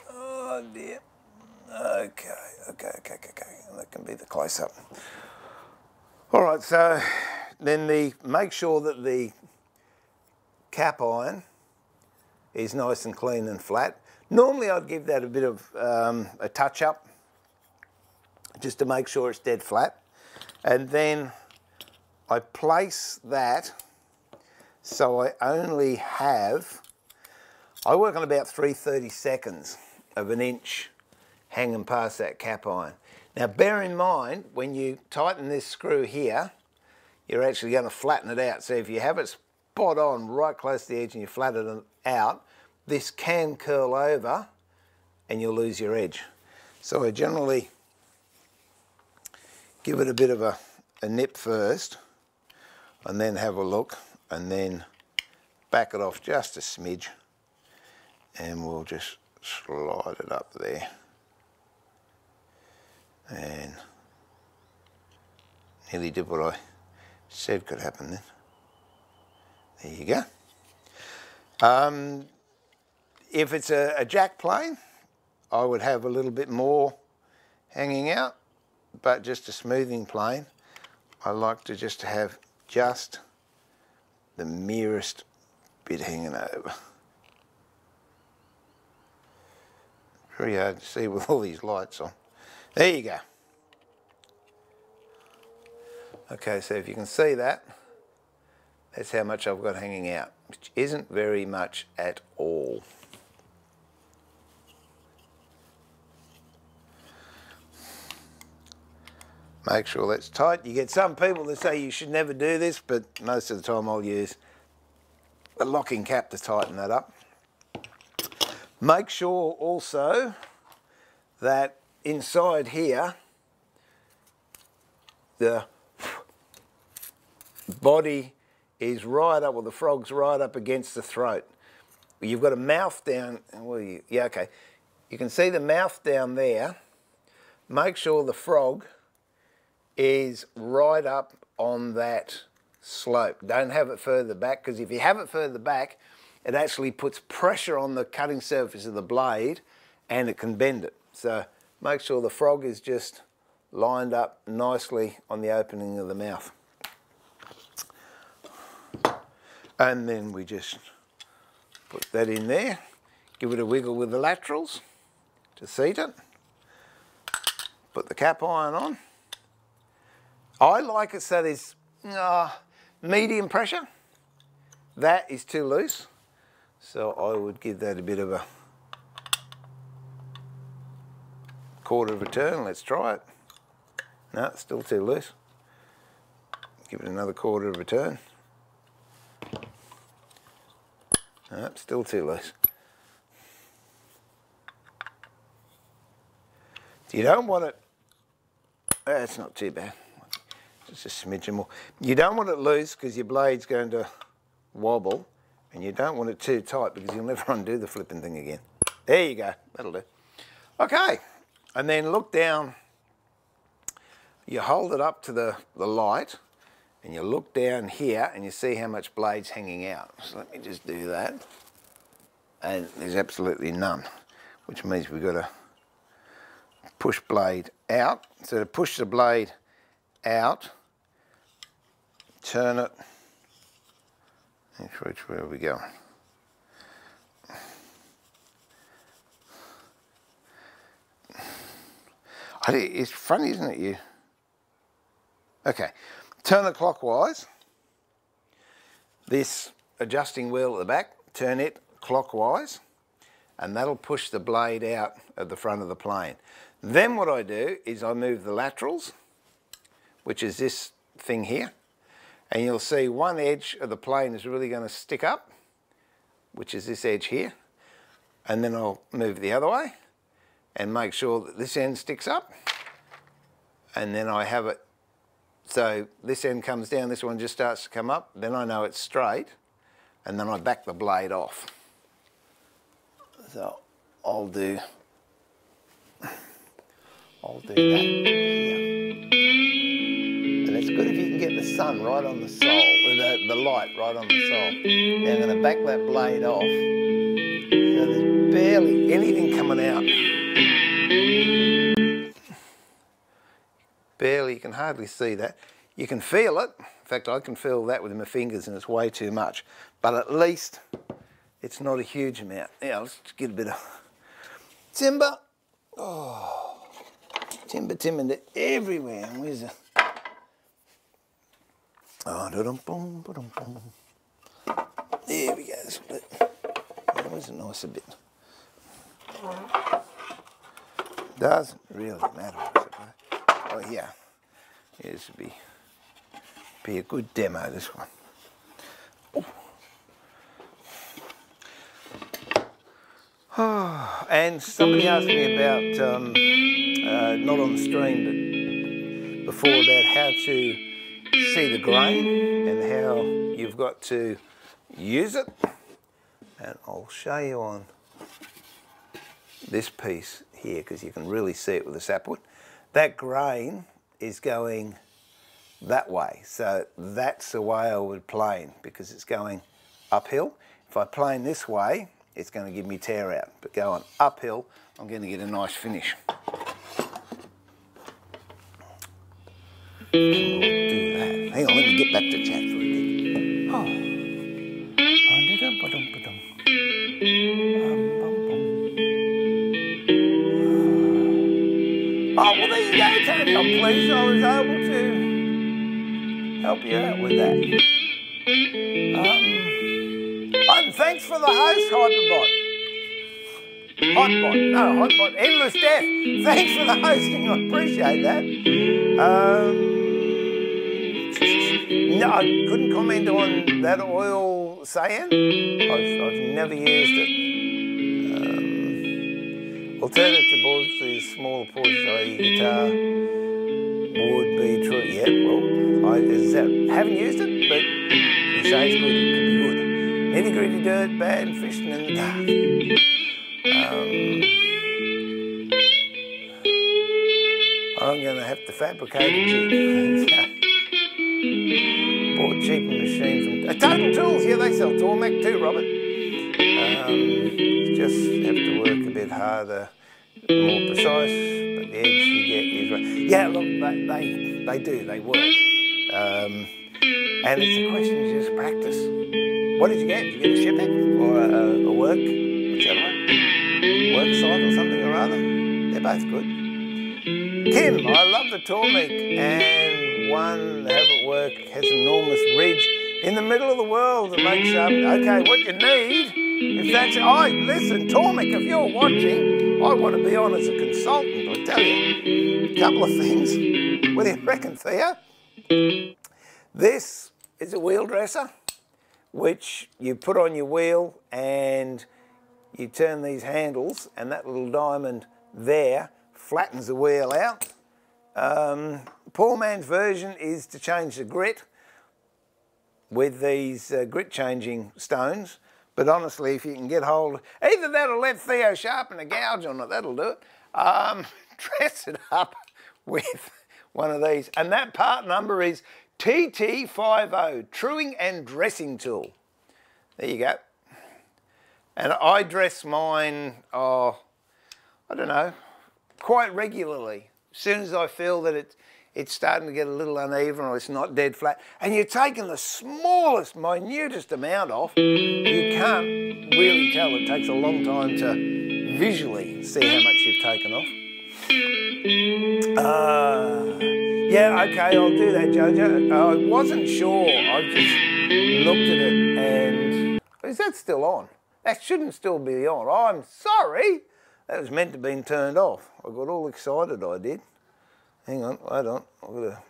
Oh dear. Okay. That can be the close-up. All right, so then make sure that the cap iron is nice and clean and flat. Normally I'd give that a bit of a touch-up just to make sure it's dead flat. And then I place that so I only have, I work on about 3/32 of an inch hanging past that cap iron. Now bear in mind, when you tighten this screw here, you're actually going to flatten it out. So if you have it spot on right close to the edge and you flatten it out, this can curl over and you'll lose your edge. So I generally give it a bit of a nip first and then have a look and then back it off just a smidge and we'll just slide it up there. And nearly did what I said could happen then. There you go. If it's a jack plane, I would have a little bit more hanging out, but just a smoothing plane, I like to just have just the merest bit hanging over. Very hard to see with all these lights on. There you go. Okay, so if you can see that, that's how much I've got hanging out, which isn't very much at all. Make sure that's tight. You get some people that say you should never do this, but most of the time I'll use a locking cap to tighten that up. Make sure also that inside here, the body is right up, or the frog's right up against the throat. You've got a mouth down, yeah, okay. You can see the mouth down there. Make sure the frog is right up on that slope. Don't have it further back, because if you have it further back, it actually puts pressure on the cutting surface of the blade and it can bend it. So make sure the frog is just lined up nicely on the opening of the mouth. And then we just put that in there, give it a wiggle with the laterals to seat it. Put the cap iron on. I like it so there's medium pressure. That is too loose, so I would give that a bit of a quarter of a turn. Let's try it. No, it's still too loose. Give it another quarter of a turn. No, it's still too loose. You don't want it, it's not too bad, just a smidgen more. You don't want it loose because your blade's going to wobble, and you don't want it too tight because you'll never undo the flipping thing again. There you go, that'll do. Okay, and then look down, you hold it up to the light, and you look down here and you see how much blade's hanging out. So let me just do that, and there's absolutely none, which means we've got to push blade out. So to push the blade out, turn it, which way are we going? It's funny, isn't it? Okay, turn it clockwise. This adjusting wheel at the back, turn it clockwise, and that'll push the blade out at the front of the plane. Then what I do is I move the laterals, which is this thing here, and you'll see one edge of the plane is really going to stick up, which is this edge here, and then I'll move the other way and make sure that this end sticks up, and then I have it so this end comes down, this one just starts to come up, then I know it's straight, and then I back the blade off. So I'll do that. Yeah. And it's good if you can get the sun right on the sole, the light right on the sole. Now I'm going to back that blade off so there's barely anything coming out. Barely, you can hardly see that. You can feel it. In fact, I can feel that with my fingers and it's way too much. But at least it's not a huge amount. Now let's get a bit of timber. Oh. Timber everywhere. Where's the... Oh, da-dum-bum, ba-dum-bum. There we go. Where's a nicer bit? Doesn't really matter, I suppose. Oh, yeah. This would be a good demo, this one. Oh. And somebody asked me about... not on the stream, but before, about how to see the grain and how you've got to use it. And I'll show you on this piece here because you can really see it with the sapwood. That grain is going that way, so that's the way I would plane because it's going uphill. If I plane this way, it's going to give me tear out, but going uphill, I'm going to get a nice finish. And we'll do that. Hang on, let me get back to chat for a bit. Oh, well, there you go, Tony. I'm pleased I was able to help you out with that. And thanks for the host, Hyperbot. Hotbot, Endless Death. Thanks for the hosting, I appreciate that. No, I couldn't comment on that oil sand. I've never used it. Alternative boards for these smaller portions, i.e. guitar, would be true. Yeah, well, I haven't used it, but you say it's good, it could be good. Nitty gritty dirt, bad and fishing in the dark. I'm going to have to fabricate a jig. Bought cheap machine from Untitled Tools. Yeah, they sell Tormek too, Robert. Just have to work a bit harder, more precise, but the edge you get is right. Yeah, look, they work. And it's a question of just practice. What did you get? Did you get a shipping or a work, whichever one? Work site or something or other? They're both good. Kim, I love the Tormek, and one have at work has enormous ridge in the middle of the world that makes sharpening. Okay, what you need, if that's, listen, Tormek, if you're watching, I want to be on as a consultant, I tell you. A couple of things. What do you reckon, Thea? This is a wheel dresser, which you put on your wheel and you turn these handles, and that little diamond there flattens the wheel out. Poor man's version is to change the grit with these grit changing stones, but honestly, if you can get hold, either that or let Theo sharpen a gouge on it, that'll do it. Dress it up with one of these, and that part number is TT50, Truing and Dressing Tool. There you go. And I dress mine, I don't know, quite regularly. As soon as I feel that it's starting to get a little uneven or it's not dead flat, and you're taking the smallest, minutest amount off, you can't really tell. It takes a long time to visually see how much you've taken off. Yeah, okay, I'll do that, Jojo. I wasn't sure. I just looked at it and... Is that still on? That shouldn't still be on. I'm sorry. That was meant to be turned off. I got all excited, I did. Hang on, hold on.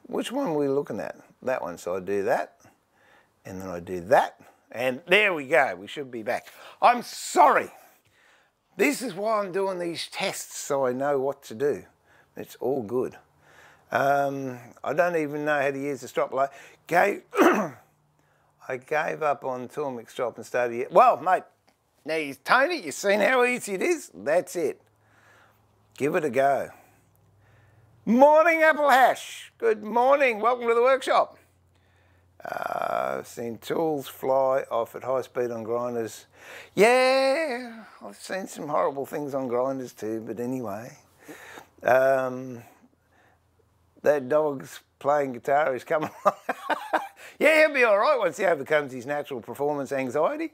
Which one are we looking at? That one. So I do that, and then I do that, and there we go. We should be back. I'm sorry. This is why I'm doing these tests, so I know what to do. It's all good. I don't even know how to use the strop light. I gave up on Tormek strop and started... Well, mate, now Tony, you've seen how easy it is? That's it. Give it a go. Morning, Apple Hash. Good morning. Welcome to the workshop. I've seen tools fly off at high speed on grinders. Yeah, I've seen some horrible things on grinders too, but anyway. That dog's playing guitar is coming on. Yeah, he'll be all right once he overcomes his natural performance anxiety.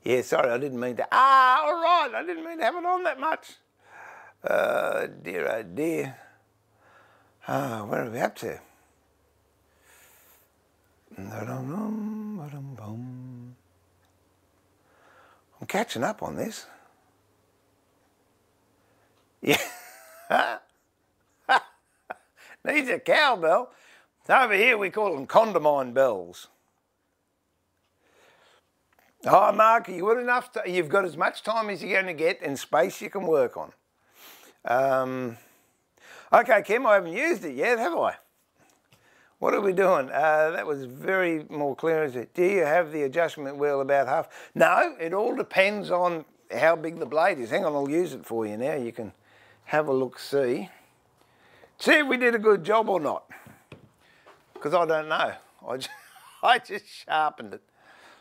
Yeah, sorry, I didn't mean to. All right, I didn't mean to have it on that much. Dear, oh dear. Where are we up to? I'm catching up on this. Yeah. Needs a cowbell. Over here we call them condamine bells. Oh, Mark, you got enough? You've got as much time as you're going to get and space you can work on. Okay, Kim, I haven't used it yet, have I? What are we doing? That was very more clear, is it? Do you have the adjustment wheel about half? No, it all depends on how big the blade is. Hang on, I'll use it for you now. You can have a look, see. See if we did a good job or not. Because I don't know. I just sharpened it.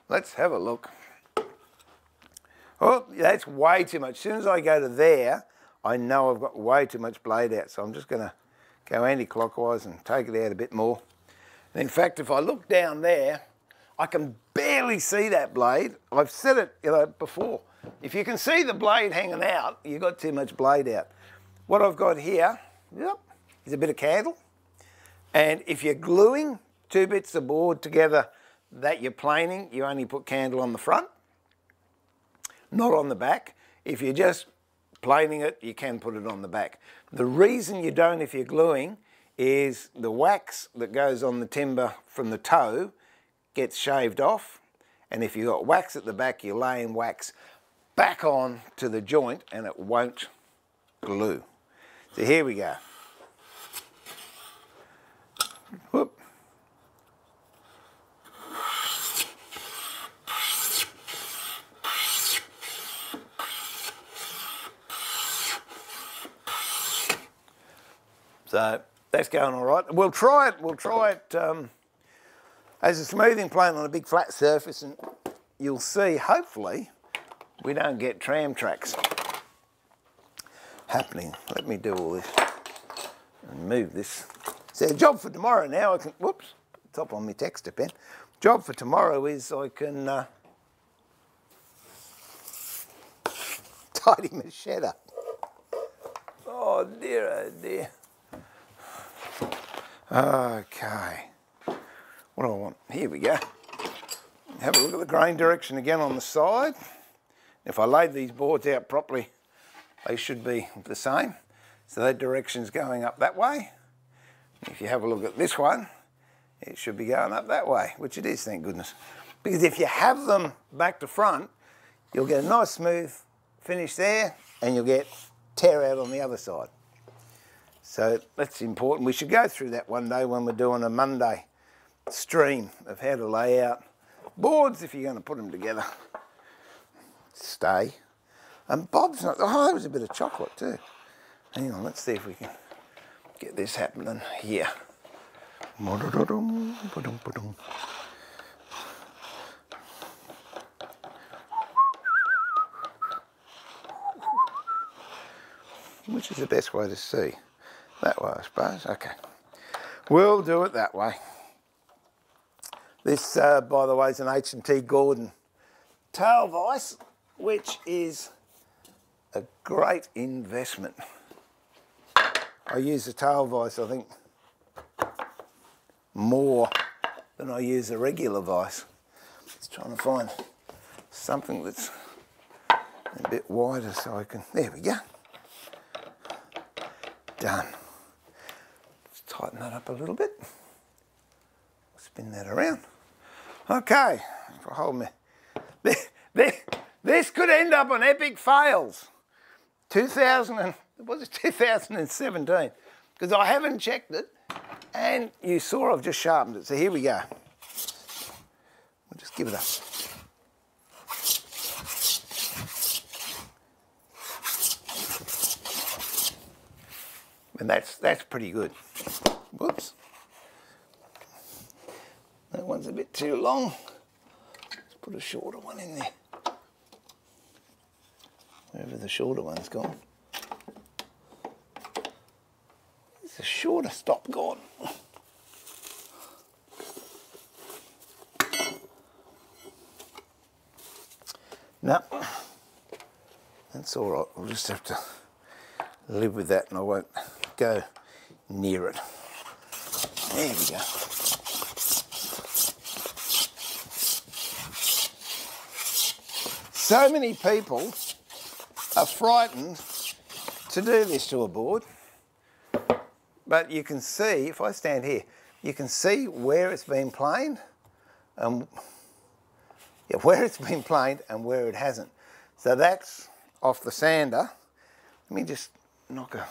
Let's have a look. Oh, that's way too much. As soon as I go to there, I know I've got way too much blade out. So I'm just going to go anti-clockwise and take it out a bit more. And in fact, if I look down there, I can barely see that blade. I've said it before. If you can see the blade hanging out, you've got too much blade out. What I've got here, is a bit of candle. And if you're gluing two bits of board together that you're planing, you only put candle on the front, not on the back. If you're just planing it, you can put it on the back. The reason you don't if you're gluing is the wax that goes on the timber from the toe gets shaved off, and if you've got wax at the back, you're laying wax. back on to the joint and it won't glue. So here we go. Whoop. So that's going all right. We'll try it as a smoothing plane on a big flat surface, and you'll see, hopefully, we don't get tram tracks happening. Let me do all this and move this. So job for tomorrow now, I can, whoops, top on my texter pen. Job for tomorrow is I can tidy my shed up. Oh dear, oh dear. Okay, what do I want? Here we go. Have a look at the grain direction again on the side. If I laid these boards out properly, they should be the same. So that direction's going up that way. If you have a look at this one, it should be going up that way, which it is, thank goodness. Because if you have them back to front, you'll get a nice smooth finish there, and you'll get tear out on the other side. So that's important. We should go through that one day when we're doing a Monday stream of how to lay out boards if you're going to put them together. Stay. And Bob's not, oh, there was a bit of chocolate too. Hang on, let's see if we can get this happening here. Which is the best way to see? That way, I suppose. Okay. We'll do it that way. This, by the way, is an H&T Gordon tail vise, which is a great investment. I use the tail vise, I think, more than I use a regular vise. Just trying to find something that's a bit wider so I can, there we go. Done. Let's tighten that up a little bit. Spin that around. Okay, if I hold me. This could end up on epic fails. 2017, because I haven't checked it, and you saw I've just sharpened it. So here we go. We'll just give it a. And that's pretty good. Whoops. That one's a bit too long. Let's put a shorter one in there. Wherever the shorter one's gone. It's a shorter stop gone. No, that's all right. We'll just have to live with that, and I won't go near it. There we go. So many people are frightened to do this to a board, but you can see, if I stand here, you can see where it's been planed, where it's been planed and where it hasn't. So that's off the sander. Let me just knock a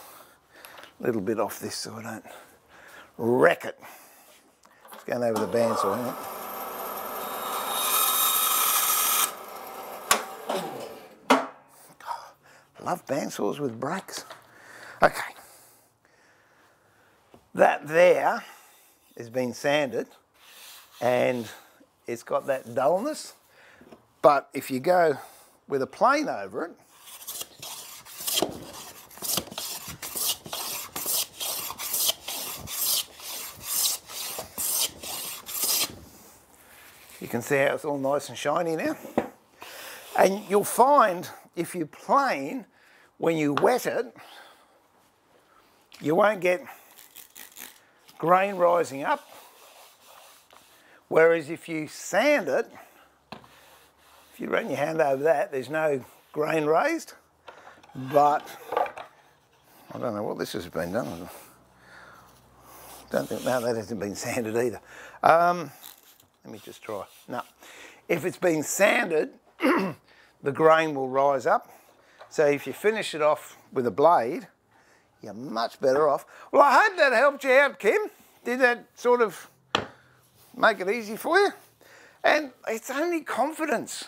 little bit off this so I don't wreck it. It's going over the bandsaw, isn't it? Love bandsaws with brakes. Okay. That there has been sanded and it's got that dullness, but if you go with a plane over it, you can see how it's all nice and shiny now. And you'll find if you plane, when you wet it, you won't get grain rising up. Whereas if you sand it, if you run your hand over that, there's no grain raised. But I don't know what this has been done. Don't think, no, that hasn't been sanded either. Let me just try. No. If it's been sanded, the grain will rise up. So if you finish it off with a blade, you're much better off. Well, I hope that helped you out, Kim. Did that sort of make it easy for you? And it's only confidence.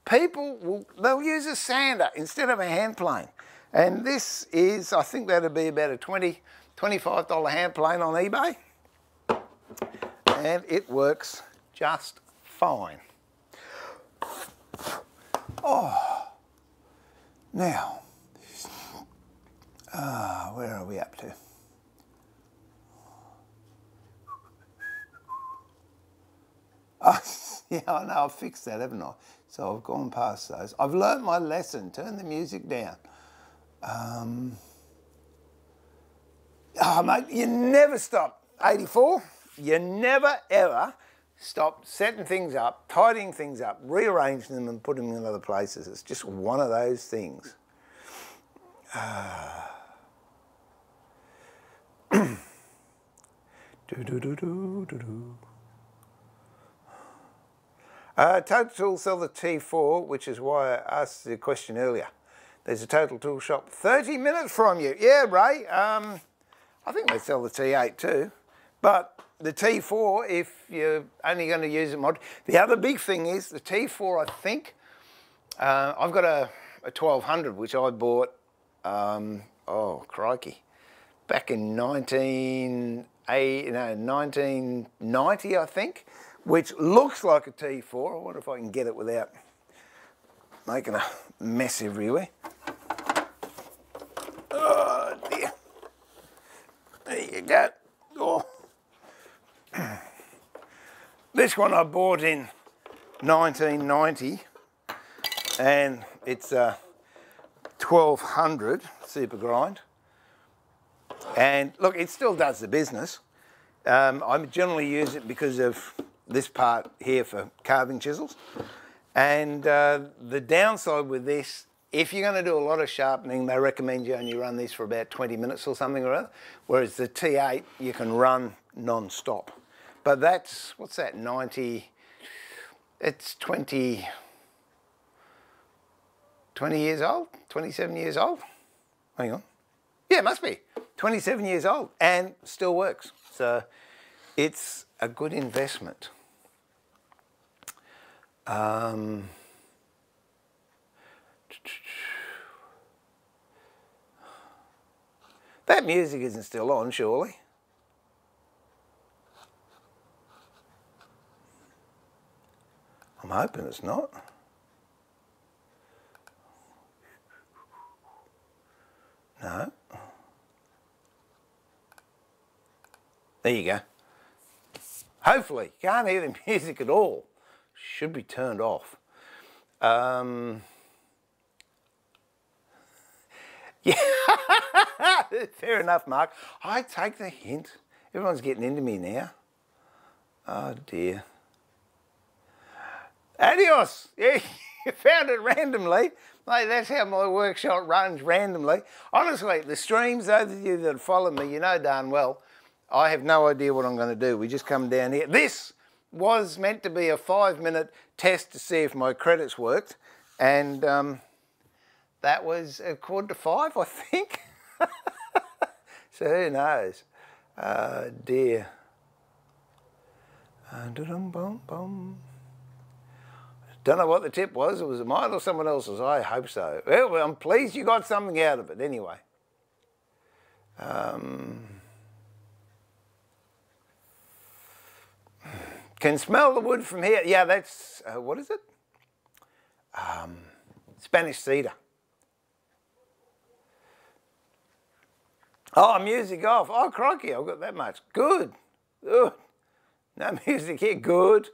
People they'll use a sander instead of a hand plane. And this is, I think that'd be about a $20, $25 hand plane on eBay. And it works just fine. Oh, now, where are we up to? Oh, yeah, I know, I've fixed that, haven't I? So I've gone past those. I've learnt my lesson. Turn the music down. Oh, mate, you never stop. 84, you never, ever stop setting things up, tidying things up, rearranging them and putting them in other places. It's just one of those things. Total Tools sell the T4, which is why I asked the question earlier. There's a Total Tool shop 30 minutes from you. Yeah, Ray. I think they sell the T8 too. But the T4, if you're only going to use it mod. The other big thing is the T4, I think, I've got a 1200, which I bought, oh, crikey, back in 1990, I think, which looks like a T4. I wonder if I can get it without making a mess everywhere. Oh, dear. There you go. Oh. This one I bought in 1990, and it's a 1200 super grind. And look, it still does the business. I generally use it because of this part here for carving chisels. And the downside with this, if you're going to do a lot of sharpening, they recommend you only run this for about 20 minutes or something or other. Whereas the T8, you can run non-stop. But that's, what's that, 90, it's 20 years old, 27 years old. Hang on. Yeah, it must be 27 years old and still works. So it's a good investment. That music isn't still on, surely. I'm hoping it's not. No. There you go. Hopefully, can't hear the music at all. Should be turned off. Yeah, fair enough, Mark. I take the hint. Everyone's getting into me now. Oh dear. Adios! Yeah, you found it randomly. Mate, that's how my workshop runs, randomly. Honestly, the streams, those of you that follow me, you know darn well, I have no idea what I'm going to do. We just come down here. This was meant to be a 5-minute test to see if my credits worked. And that was 4:45, I think. So who knows? Oh dear. Don't know what the tip was. Was it mine or someone else's? I hope so. Well, I'm pleased you got something out of it anyway. Can smell the wood from here. Yeah, that's, what is it? Spanish cedar. Oh, music off. Oh, crikey, I've got that much. Good. Good. No music here. Good.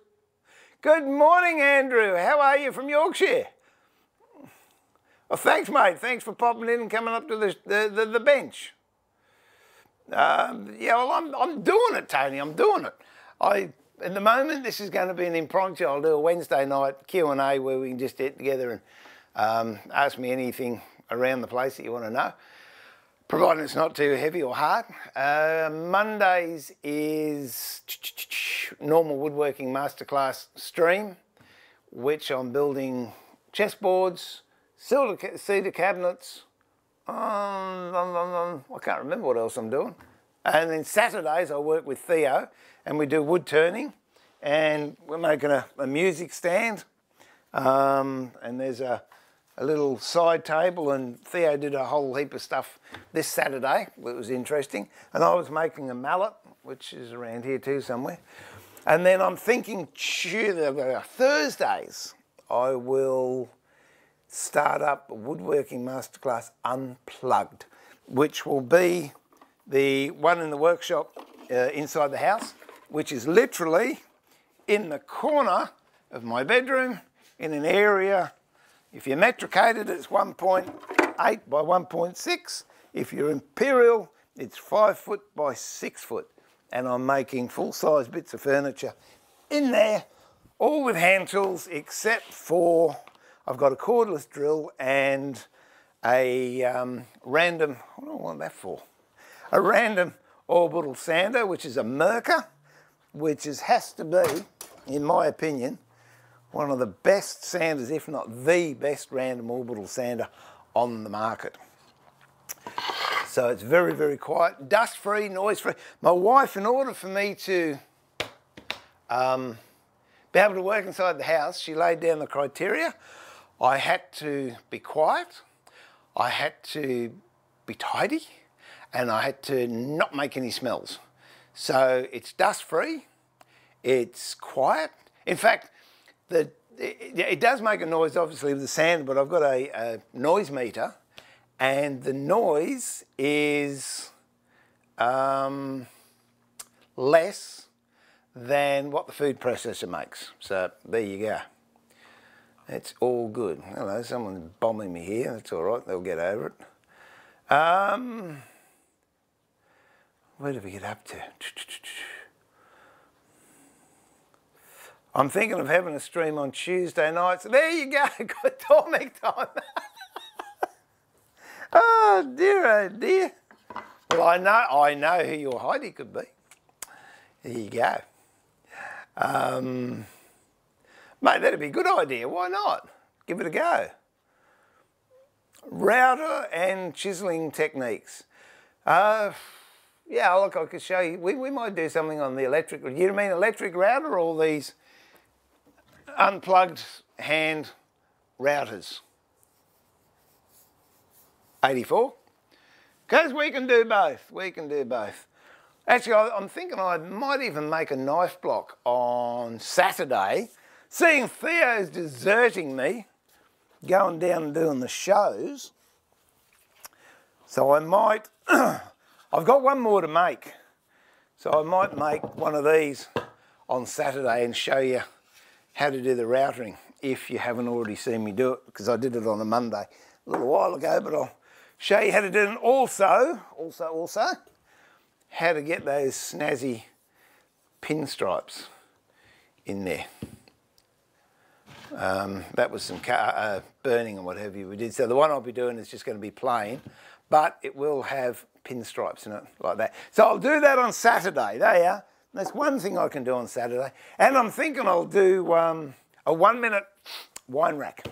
Good morning, Andrew. How are you from Yorkshire? Oh, thanks, mate. Thanks for popping in and coming up to the bench. Yeah, well, I'm doing it, Tony. I'm doing it. At the moment, this is going to be an impromptu. I'll do a Wednesday night Q&A where we can just get together and ask me anything around the place that you want to know, providing it's not too heavy or hard. Mondays is normal woodworking masterclass stream, which I'm building chessboards, cedar cabinets. I can't remember what else I'm doing. And then Saturdays I work with Theo and we do wood turning, and we're making a music stand. And there's a little side table, and Theo did a whole heap of stuff this Saturday. It was interesting. And I was making a mallet, which is around here too somewhere. And then I'm thinking Thursdays I will start up a woodworking masterclass unplugged, which will be the one in the workshop inside the house, which is literally in the corner of my bedroom in an area. If you're metricated, it's 1.8 by 1.6. If you're imperial, it's 5 foot by 6 foot. And I'm making full-size bits of furniture in there, all with hand tools, except for I've got a cordless drill and a random, what do I want that for? A random orbital sander, which is a Merker, which has to be, in my opinion, one of the best sanders, if not the best random orbital sander on the market. So it's very, very quiet, dust-free, noise-free. My wife, in order for me to be able to work inside the house, she laid down the criteria. I had to be quiet, I had to be tidy, and I had to not make any smells. So it's dust-free, it's quiet. In fact, it does make a noise, obviously, with the sand, but I've got a noise meter, and the noise is less than what the food processor makes. So there you go. It's all good. Hello, someone's bombing me here. That's all right, they'll get over it. Where did we get up to? I'm thinking of having a stream on Tuesday nights. There you go, got Tormek time. Oh dear. Well, I know who your Heidi could be. There you go. Mate, that'd be a good idea. Why not? Give it a go. Router and chiseling techniques. Yeah, look, I could show you. We might do something on the electric. You mean electric router or these unplugged hand routers? 84? Because we can do both. We can do both. Actually, I'm thinking I might even make a knife block on Saturday. Seeing Theo's deserting me, going down and doing the shows. So I might, I've got one more to make. So I might make one of these on Saturday and show you how to do the routering if you haven't already seen me do it, because I did it on a Monday a little while ago, but I'll show you how to do it, and also, how to get those snazzy pinstripes in there. That was some burning and what have you we did. So the one I'll be doing is just going to be plain, but it will have pinstripes in it like that. So I'll do that on Saturday. There you are. That's one thing I can do on Saturday. And I'm thinking I'll do a 1 minute wine rack.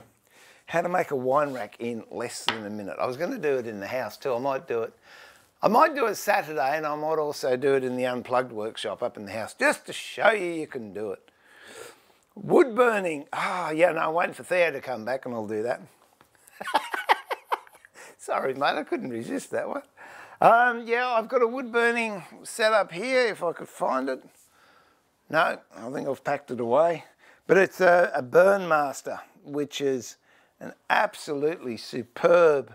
How to make a wine rack in less than a minute. I was going to do it in the house too. I might do it Saturday, and I might also do it in the unplugged workshop up in the house, just to show you can do it. Wood burning. Oh, yeah, no, I'm waiting for Theo to come back and I'll do that. Sorry, mate, I couldn't resist that one. Yeah, I've got a wood burning set up here, if I could find it. No, I think I've packed it away. But it's a Burn Master, which is an absolutely superb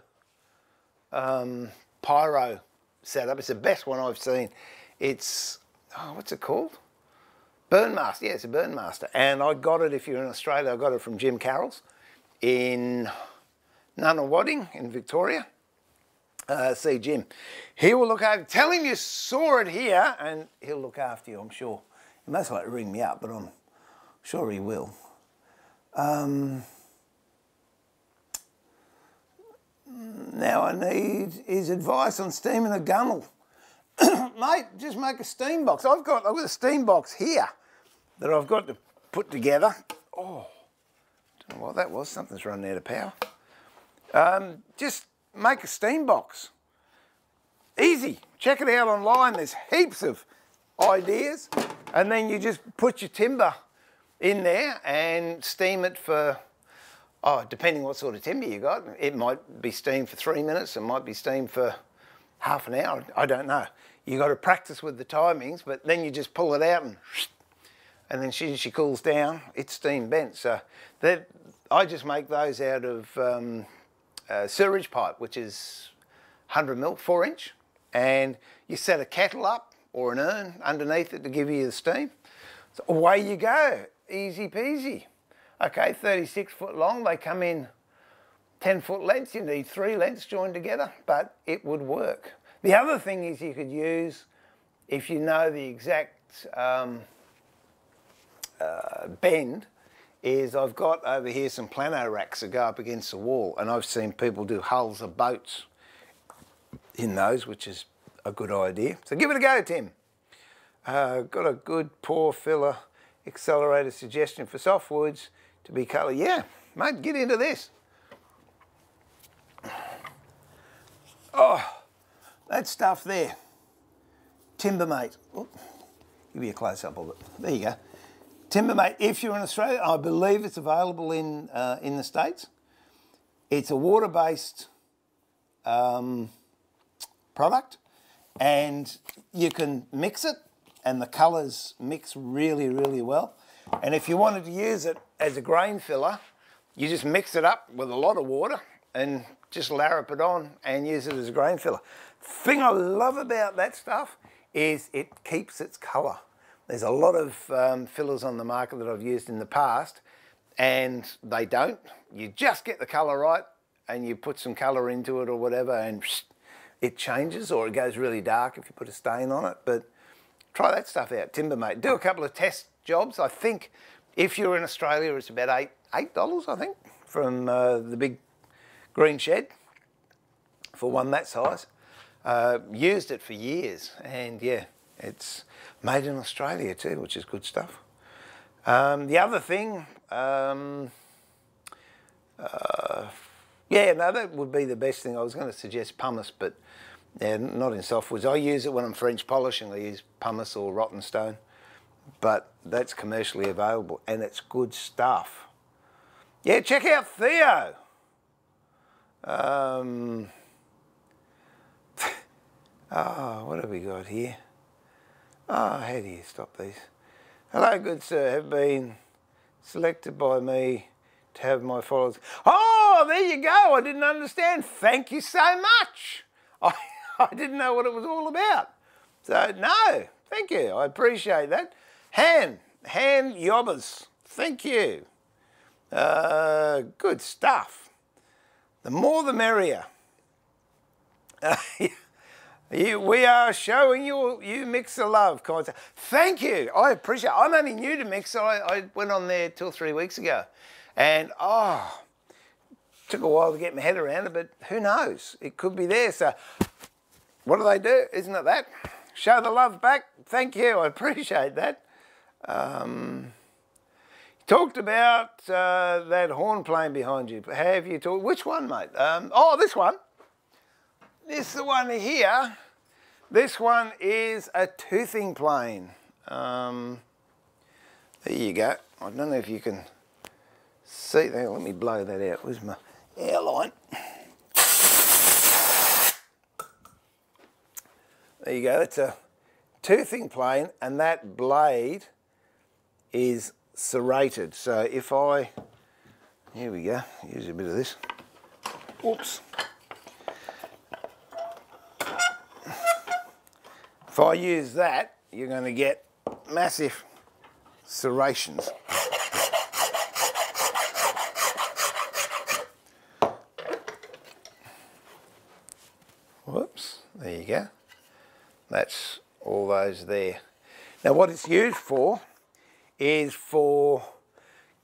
pyro setup. It's the best one I've seen. It's, oh, what's it called? Burn Master, yeah, it's a Burn Master. And I got it, if you're in Australia, I got it from Jim Carroll's in Nunawading in Victoria. See Jim. He will look after, tell him you saw it here and he'll look after you, I'm sure. He most likely ring me up, but I'm sure he will. Now I need his advice on steaming a gunnel. Mate, just make a steam box. I've got a steam box here that I've got to put together. Oh, Don't know what that was, something's running out of power. Just make a steam box. Easy, check it out online, there's heaps of ideas. And then you just put your timber in there and steam it for, depending what sort of timber you got. It might be steamed for 3 minutes, it might be steamed for half an hour, I don't know. You got to practice with the timings, but then you just pull it out and then she cools down, it's steam bent. So I just make those out of sewerage pipe, which is 100 mil, 4 inch. And you set a kettle up or an urn underneath it to give you the steam. So away you go, easy peasy. Okay, 36 foot long, they come in 10 foot lengths, you need 3 lengths joined together, but it would work. The other thing is you could use, if you know the exact bend, is I've got over here some plano racks that go up against the wall, and I've seen people do hulls of boats in those, which is a good idea. So give it a go, Tim. Got a good pour filler accelerator suggestion for softwoods to be colour. Yeah, mate, get into this. Oh, that stuff there. Timbermate. Oh, give you a close-up of it. There you go. Timbermate, if you're in Australia, I believe it's available in the States. It's a water-based product, and you can mix it, and the colours mix really, really well. And if you wanted to use it as a grain filler, you just mix it up with a lot of water and just larrup it on and use it as a grain filler. The thing I love about that stuff is it keeps its colour. There's a lot of fillers on the market that I've used in the past, and they don't. You just get the colour right, and you put some colour into it or whatever, and it changes, or it goes really dark if you put a stain on it. But try that stuff out, Timbermate. Do a couple of test jobs. I think if you're in Australia, it's about $8, I think, from the big green shed for one that size. Used it for years, and yeah, it's made in Australia too, which is good stuff. The other thing, yeah, no, that would be the best thing. I was going to suggest pumice, but yeah, not in softwoods. I use it when I'm French polishing. I use pumice or rotten stone, but that's commercially available, and it's good stuff. Yeah, check out Theo. Oh, what have we got here? Oh, how do you stop these? Hello, good sir, have been selected by me to have my followers. Oh, there you go. I didn't understand. Thank you so much. I didn't know what it was all about. So, no, thank you. I appreciate that. Han Yobbers, thank you. Good stuff. The more the merrier. We are showing you Mixer love content. Thank you. I appreciate it. I'm only new to Mixer. I went on there 2 or 3 weeks ago. And, took a while to get my head around it, but who knows? It could be there. So what do they do? Isn't it that? Show the love back. Thank you. I appreciate that. Talked about that horn plane behind you. Have you talked? Which one, mate? This one. This is the one here. This one is a toothing plane. There you go. I don't know if you can see that. Let me blow that out. Where's my airline? There you go. It's a toothing plane, and that blade is serrated. So if I, here we go, use a bit of this. Oops. If I use that, you're going to get massive serrations. Whoops, there you go. That's all those there. Now what it's used for is for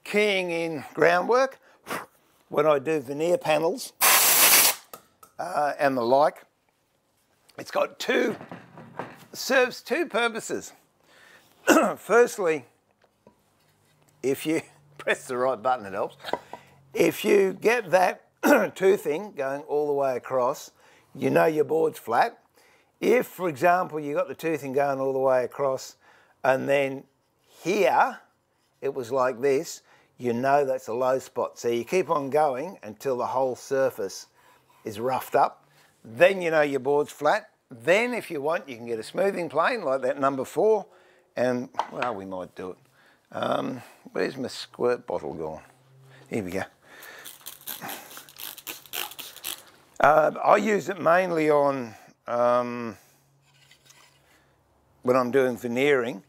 keying in groundwork when I do veneer panels and the like. It's got serves two purposes. Firstly, if you press the right button, it helps. if you get that toothing going all the way across, you know your board's flat. If, for example, you got the toothing going all the way across and then here it was like this, you know that's a low spot. So you keep on going until the whole surface is roughed up. Then you know your board's flat. Then if you want, you can get a smoothing plane like that number 4 and, well, we might do it. Where's my squirt bottle gone? Here we go. I use it mainly on when I'm doing veneering,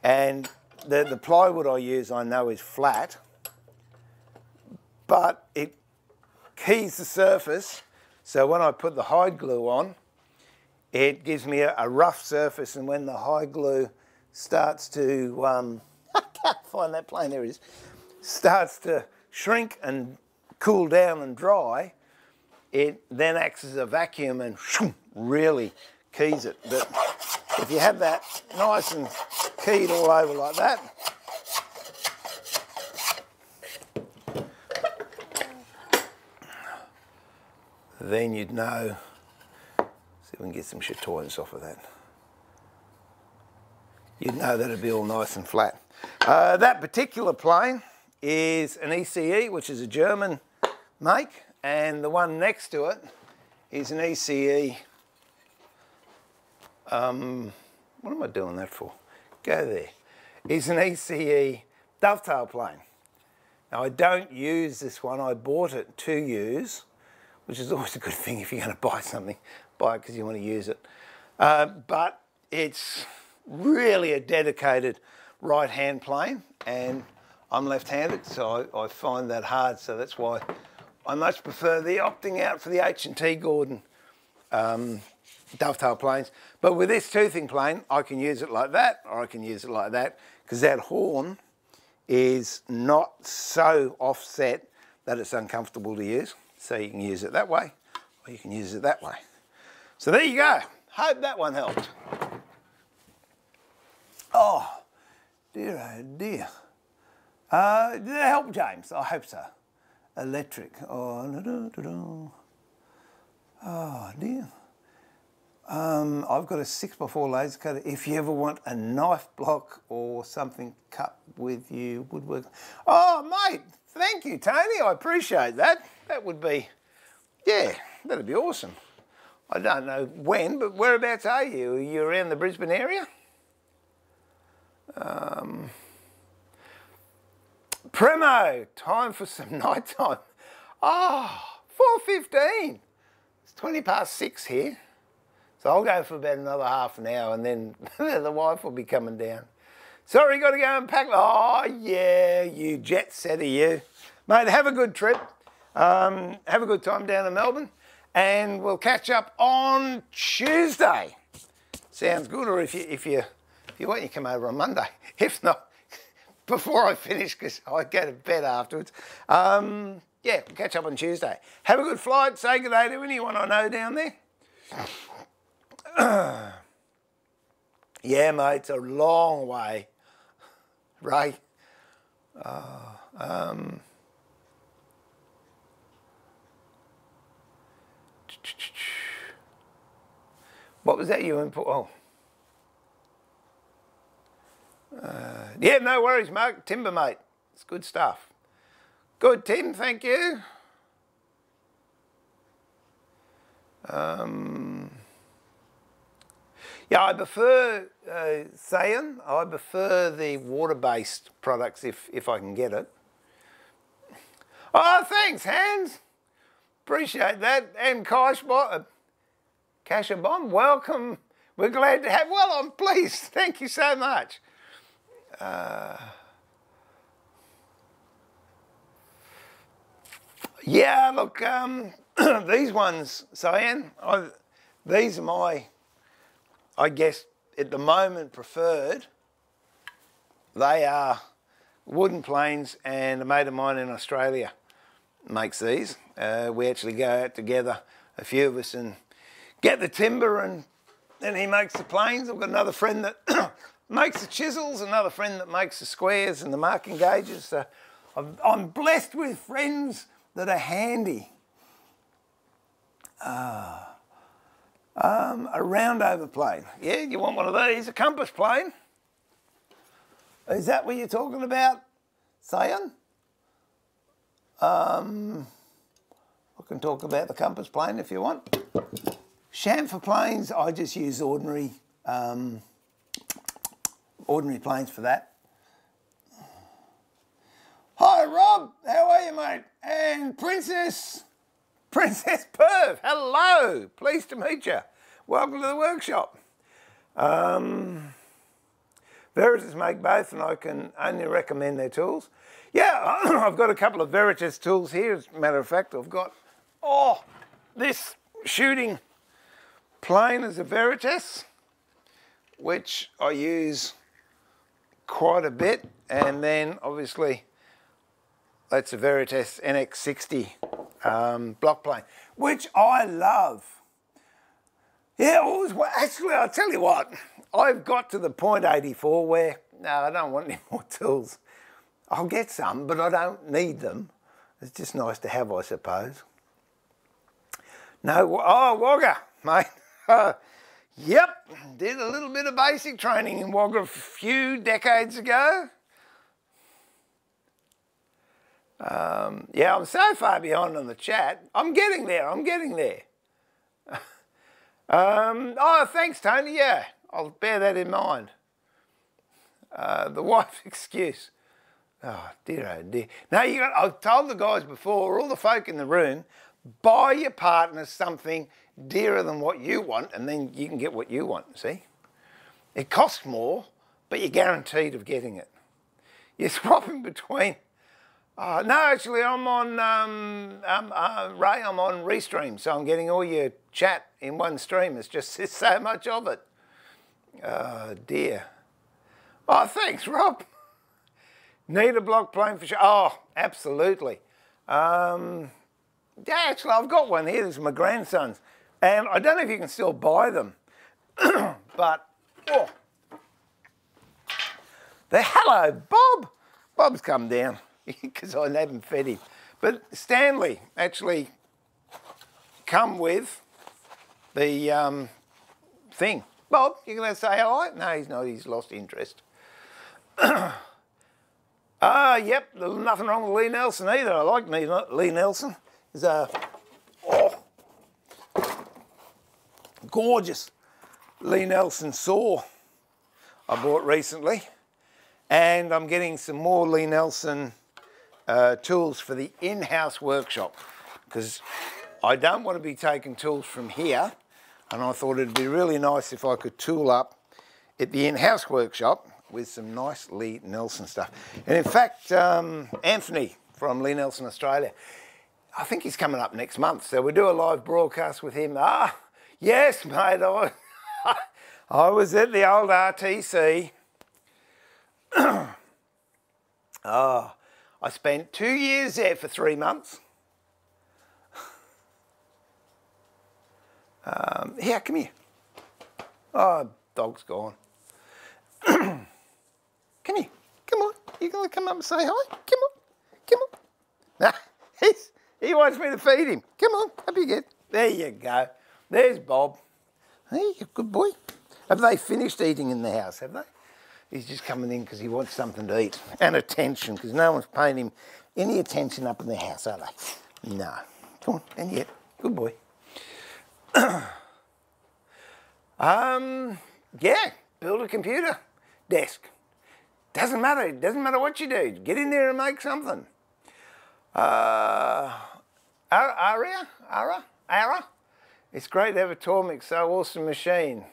and the plywood I use I know is flat, but it keys the surface, so when I put the hide glue on, it gives me a rough surface, and when the hide glue starts to, I can't find that plane, there it is, starts to shrink and cool down and dry, it then acts as a vacuum and really keys it. But if you have that nice and keyed all over like that, then you'd know. See if we can get some chatoyance off of that. You'd know that it'd be all nice and flat. That particular plane is an ECE, which is a German make, and the one next to it is an ECE. What am I doing that for? Go there. Is an ECE Dovetail Plane. Now I don't use this one, I bought it to use, which is always a good thing if you're going to buy something, buy it because you want to use it. But it's really a dedicated right-hand plane, and I'm left-handed, so I find that hard, so that's why I much prefer the opting out for the H&T Gordon dovetail planes. But with this toothing plane, I can use it like that, or I can use it like that, because that horn is not so offset that it's uncomfortable to use. So you can use it that way, or you can use it that way. So there you go. Hope that one helped. Oh, dear, oh dear. Did that help, James? I hope so. Electric. Oh, oh dear. I've got a 6x4 laser cutter. If you ever want a knife block or something cut with you, woodwork. Oh, mate, thank you, Tony. I appreciate that. That would be, yeah, that'd be awesome. I don't know when, but whereabouts are you? Are you around the Brisbane area? Premo, time for some night time. Oh, 4:15. It's 6:20 here. So I'll go for about another half an hour and then the wife will be coming down. Sorry, got to go and pack. Oh, yeah, you jet setter, you. Mate, have a good trip. Have a good time down in Melbourne. And we'll catch up on Tuesday. Sounds good, or if you want, you come over on Monday. If not, before I finish, because I go to bed afterwards. Yeah, we'll catch up on Tuesday. Have a good flight. Say good day to anyone I know down there. Yeah, mate, it's a long way, Ray. What was that you input? Oh. Yeah, no worries, Mark. Timber, mate. It's good stuff. Good, Tim, thank you. Yeah, I prefer Sayan. I prefer the water-based products if I can get it. Oh, thanks, Hans. Appreciate that. And Kashabom, welcome. We're glad to have. Well, I'm pleased. Thank you so much. Yeah, look, these ones, Cyan, these are my, I guess, at the moment preferred. They are wooden planes, and a mate of mine in Australia makes these. We actually go out together, a few of us, and get the timber, and then he makes the planes. I've got another friend that makes the chisels, another friend that makes the squares and the marking gauges. So I'm blessed with friends that are handy. A round-over plane. Yeah, you want one of these? A compass plane? Is that what you're talking about, Sayan? I can talk about the compass plane if you want. Chamfer planes, I just use ordinary planes for that. Hi Rob, how are you mate? And Princess Perv, hello, pleased to meet you. Welcome to the workshop. Veritas make both and I can only recommend their tools. Yeah, I've got a couple of Veritas tools here. As a matter of fact, I've got, this shooting plane is a Veritas, which I use quite a bit. And then obviously that's a Veritas NX60 block plane, which I love. Yeah, actually, I'll tell you what, I've got to the point 84 where, no, I don't want any more tools. I'll get some, but I don't need them. It's just nice to have, I suppose. No, Wagga, mate. Yep, did a little bit of basic training in Wagga a few decades ago. Yeah, I'm so far behind on the chat. I'm getting there, oh, thanks, Tony. Yeah, I'll bear that in mind. The wife excuse. Oh, dear, oh, dear. Now, I've told the guys before, all the folk in the room, buy your partner something dearer than what you want, and then you can get what you want, see? It costs more, but you're guaranteed of getting it. You're swapping between... no, actually, I'm on, Ray, I'm on Restream, so I'm getting all your chat in one stream. It's just there's so much of it. Oh, dear. Oh, thanks, Rob. Need a block plane for sure. Oh, absolutely. Yeah, actually, I've got one here. This is my grandson's. And I don't know if you can still buy them. But, hello, Bob. Bob's come down because I haven't fed him. But Stanley actually come with the thing. Bob, you going to say hi? No, he's not. He's lost interest. Yep, there's nothing wrong with Lee Nelson either. I like Lee Nelson. He's a gorgeous Lee Nelson saw I bought recently. And I'm getting some more Lee Nelson tools for the in-house workshop because I don't want to be taking tools from here, and I thought it'd be really nice if I could tool up at the in-house workshop with some nice Lee Nelson stuff. And in fact, Anthony from Lee Nelson Australia, I think he's coming up next month, so we'll do a live broadcast with him. Ah, yes, mate, I was at the old RTC. I spent 2 years there for 3 months. Here, come here. Oh, dog's gone. Come here. Come on. You gonna come up and say hi? Come on. Come on. Nah, he wants me to feed him. Come on. Up you get. There you go. There's Bob. Hey, good boy. Have they finished eating in the house, have they? He's just coming in because he wants something to eat and attention because no one's paying him any attention up in the house, are they? No. Come on, and yet. Good boy. Yeah, build a computer desk. Doesn't matter. It doesn't matter what you do. Get in there and make something. Ara? It's great to have a Tormek so awesome machine.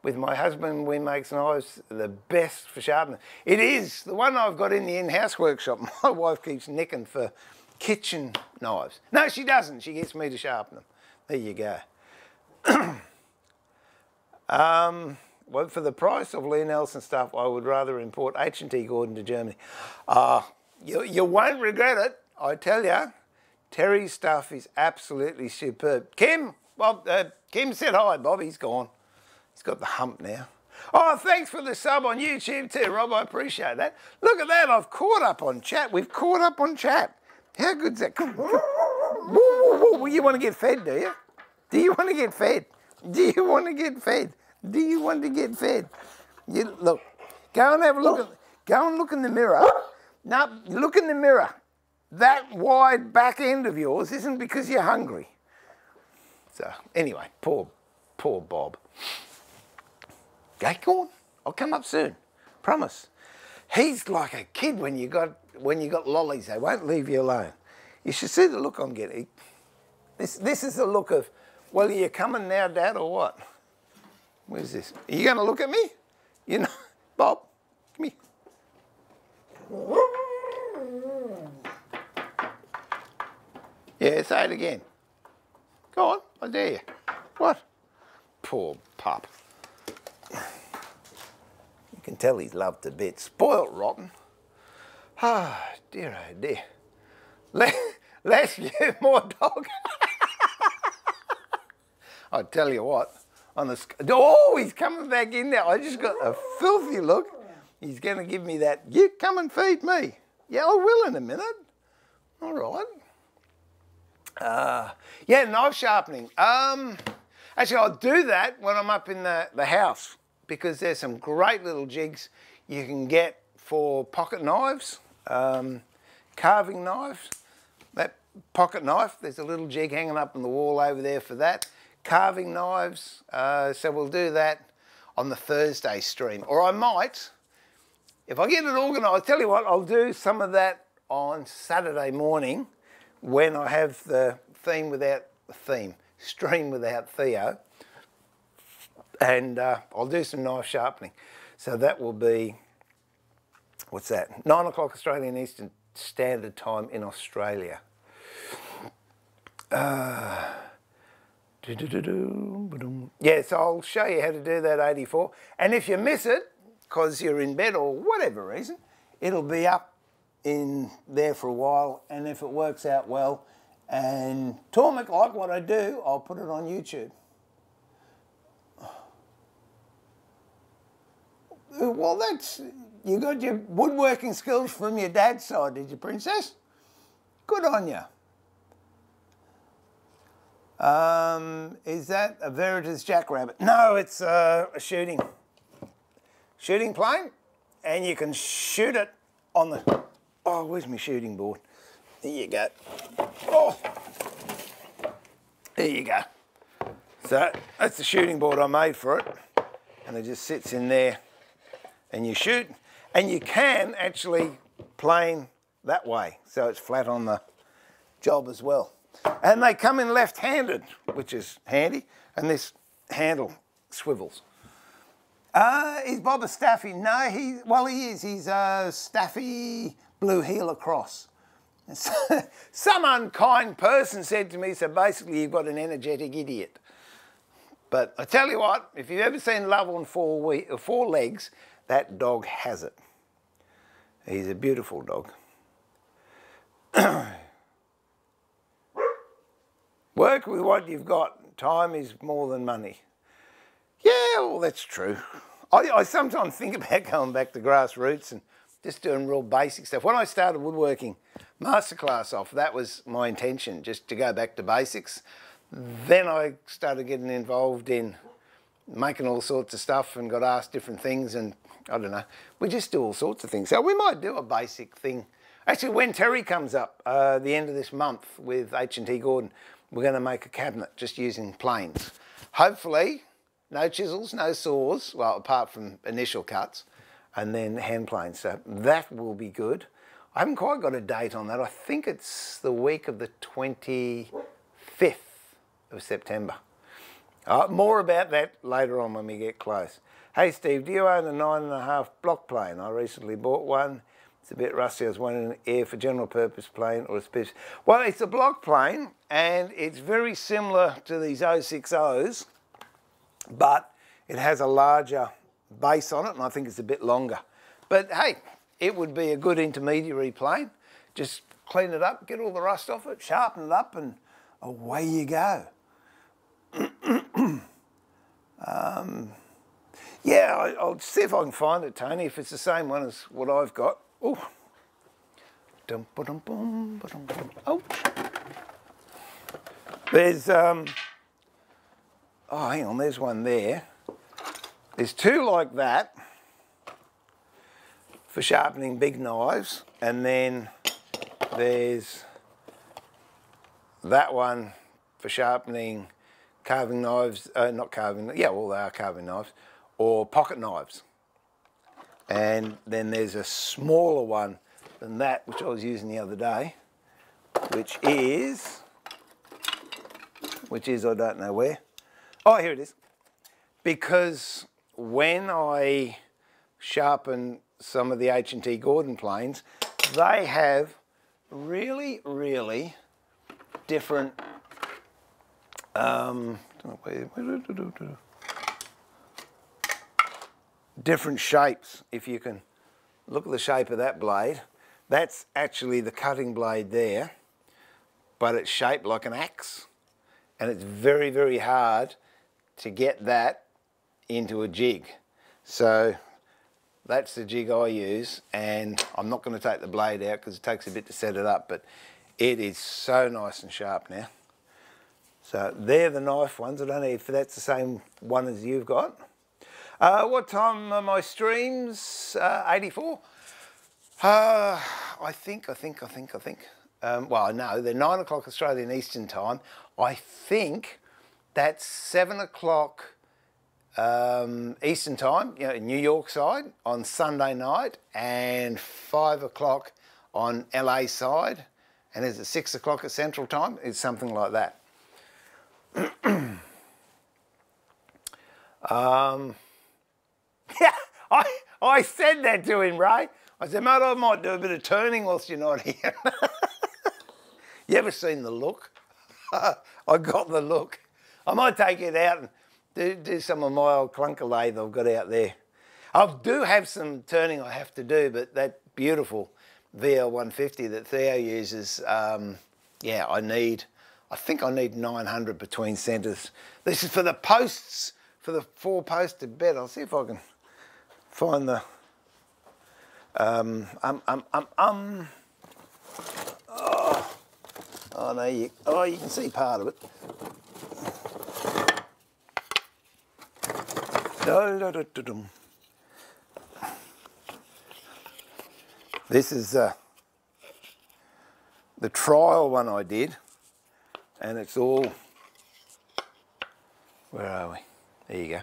With my husband, we make knives the best for sharpening. It is. The one I've got in the in-house workshop, my wife keeps nicking for kitchen knives. No, she doesn't. She gets me to sharpen them. There you go. Well, for the price of Lee Nelson stuff, I would rather import H&T Gordon to Germany. You won't regret it, I tell you. Terry's stuff is absolutely superb. Kim, Bob, Kim said hi, Bob. He's gone. He's got the hump now. Oh, thanks for the sub on YouTube too, Rob. I appreciate that. Look at that. I've caught up on chat. We've caught up on chat. How good's that? Come on. Well, you want to get fed, do you? Do you want to get fed? Do you want to get fed? Do you want to get fed? You, look, go and have a look at, go and look in the mirror. No, look in the mirror. That wide back end of yours isn't because you're hungry. So, anyway, poor Bob. Okay, go on. I'll come up soon. Promise. He's like a kid when you got lollies. They won't leave you alone. You should see the look I'm getting. This is the look of, well, are you coming now, Dad, or what? Where's this? Are you going to look at me? You know, Bob, come here. Yeah, say it again. Go on, I dare you. What? Poor pup. You can tell he's loved to bits. Spoiled rotten. Ah, dear, oh dear. Less you, more dog. I tell you what, on the oh, he's coming back in there. I just got a filthy look. He's going to give me that. You come and feed me. Yeah, I will in a minute. All right. Yeah, knife sharpening. Actually, I'll do that when I'm up in the house because there's some great little jigs you can get for pocket knives, carving knives. That pocket knife, there's a little jig hanging up on the wall over there for that. Carving knives, so we'll do that on the Thursday stream. Or I might, if I get it organised, I'll tell you what, I'll do some of that on Saturday morning when I have the stream without Theo, and I'll do some knife sharpening. So that will be, what's that? 9 o'clock Australian Eastern Standard Time in Australia. Yeah, so I'll show you how to do that 84. And if you miss it, because you're in bed or whatever reason, it'll be up in there for a while, and if it works out well and Tormek like what I do, I'll put it on YouTube. Well, that's, you got your woodworking skills from your dad's side, did you, Princess? Good on you. Is that a Veritas jackrabbit? No, it's a shooting plane, and you can shoot it on the, oh, where's my shooting board? There you go. Oh, there you go. So that's the shooting board I made for it, and it just sits in there, and you shoot, and you can actually plane that way, so it's flat on the job as well. And they come in left-handed, which is handy, and this handle swivels. Is Bob a Staffy? No, he is. He's a Staffy Blue Heeler Cross. Some unkind person said to me, so basically you've got an energetic idiot. But I tell you what, if you've ever seen Love on four legs, that dog has it. He's a beautiful dog. Work with what you've got. Time is more than money. Yeah, well, that's true. I sometimes think about going back to grassroots and just doing real basic stuff. When I started woodworking masterclass off, that was my intention, just to go back to basics. Then I started getting involved in making all sorts of stuff and got asked different things, and I don't know, we just do all sorts of things. So we might do a basic thing. Actually, when Terry comes up the end of this month with H&T Gordon, we're going to make a cabinet just using planes. Hopefully, no chisels, no saws, well, apart from initial cuts, and then hand planes. So that will be good. I haven't quite got a date on that. I think it's the week of the 25th of September. More about that later on when we get close. Hey Steve, do you own a 9.5 block plane? I recently bought one. It's a bit rusty. I was wondering if for general purpose plane or a special. Well, it's a block plane and it's very similar to these 060s, but it has a larger base on it and I think it's a bit longer. But hey, it would be a good intermediary plane. Just clean it up, get all the rust off it, sharpen it up, and away you go. Yeah, I'll see if I can find it, Tony, if it's the same one as what I've got. Oh. Oh. There's, oh, hang on, there's one there. There's two like that for sharpening big knives, and then there's that one for sharpening carving knives, not carving, yeah, well they are carving knives, or pocket knives. And then there's a smaller one than that, which I was using the other day, which is I don't know where. Oh, here it is. Because when I sharpen some of the H&T Gordon planes, they have really, really different different shapes. If you can look at the shape of that blade, that's actually the cutting blade there, but it's shaped like an axe, and it's very, very hard to get that into a jig. So that's the jig I use, and I'm not going to take the blade out because it takes a bit to set it up, but it is so nice and sharp now. So they're the knife ones. I don't know if that's the same one as you've got. What time are my streams? 84? I think. Well, no, they're 9 o'clock Australian Eastern Time. I think that's 7 o'clock Eastern Time, you know, New York side on Sunday night, and 5 o'clock on LA side. And is it 6 o'clock at Central Time? It's something like that. Yeah, I said that to him, Ray. I said, mate, I might do a bit of turning whilst you're not here. You ever seen the look? I got the look. I might take it out and do some of my old clunker lathe I've got out there. I do have some turning I have to do, but that beautiful VL150 that Theo uses, yeah, I think I need 900 between centres. This is for the posts, for the 4-posted bed. I'll see if I can find the, oh no, you can see part of it. This is the trial one I did, and it's all, where are we? There you go.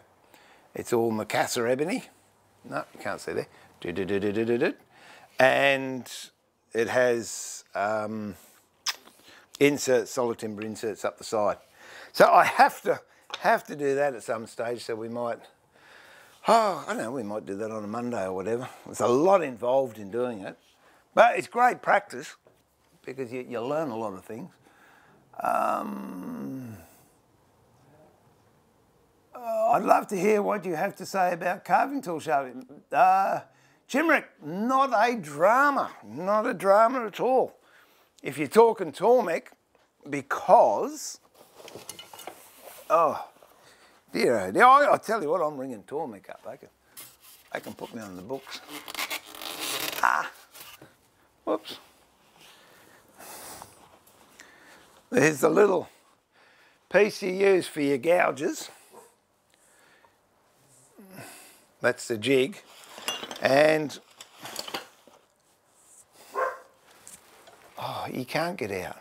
It's all Macassar ebony. No, you can't see there. And it has inserts, solid timber inserts up the side. So I have to do that at some stage, so we might, oh, I don't know, we might do that on a Monday or whatever. There's a lot involved in doing it, but it's great practice because you learn a lot of things. I'd love to hear what you have to say about carving tool sharpening. Chimerick, not a drama at all. If you're talking Tormek, because, oh, dear, I'll tell you what, I'm ringing Tormek up. They can put me on the books. Ah, whoops. There's the little piece you use for your gouges. That's the jig. And, oh, you can't get out.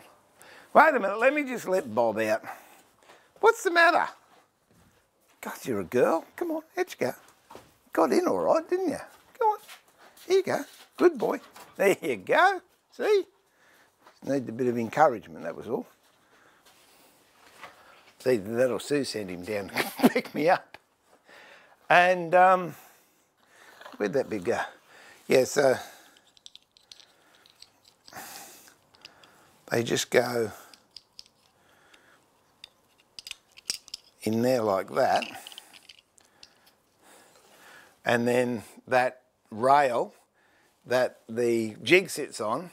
Wait a minute, let me just let Bob out. What's the matter? God, you're a girl. Come on, out you go. Got in all right, didn't you? Go on. Here you go. Good boy. There you go. See? Need a bit of encouragement, that was all. See, that'll Sue send him down to pick me up. And, where'd that big go? Yeah, so they just go in there like that. And then that rail that the jig sits on,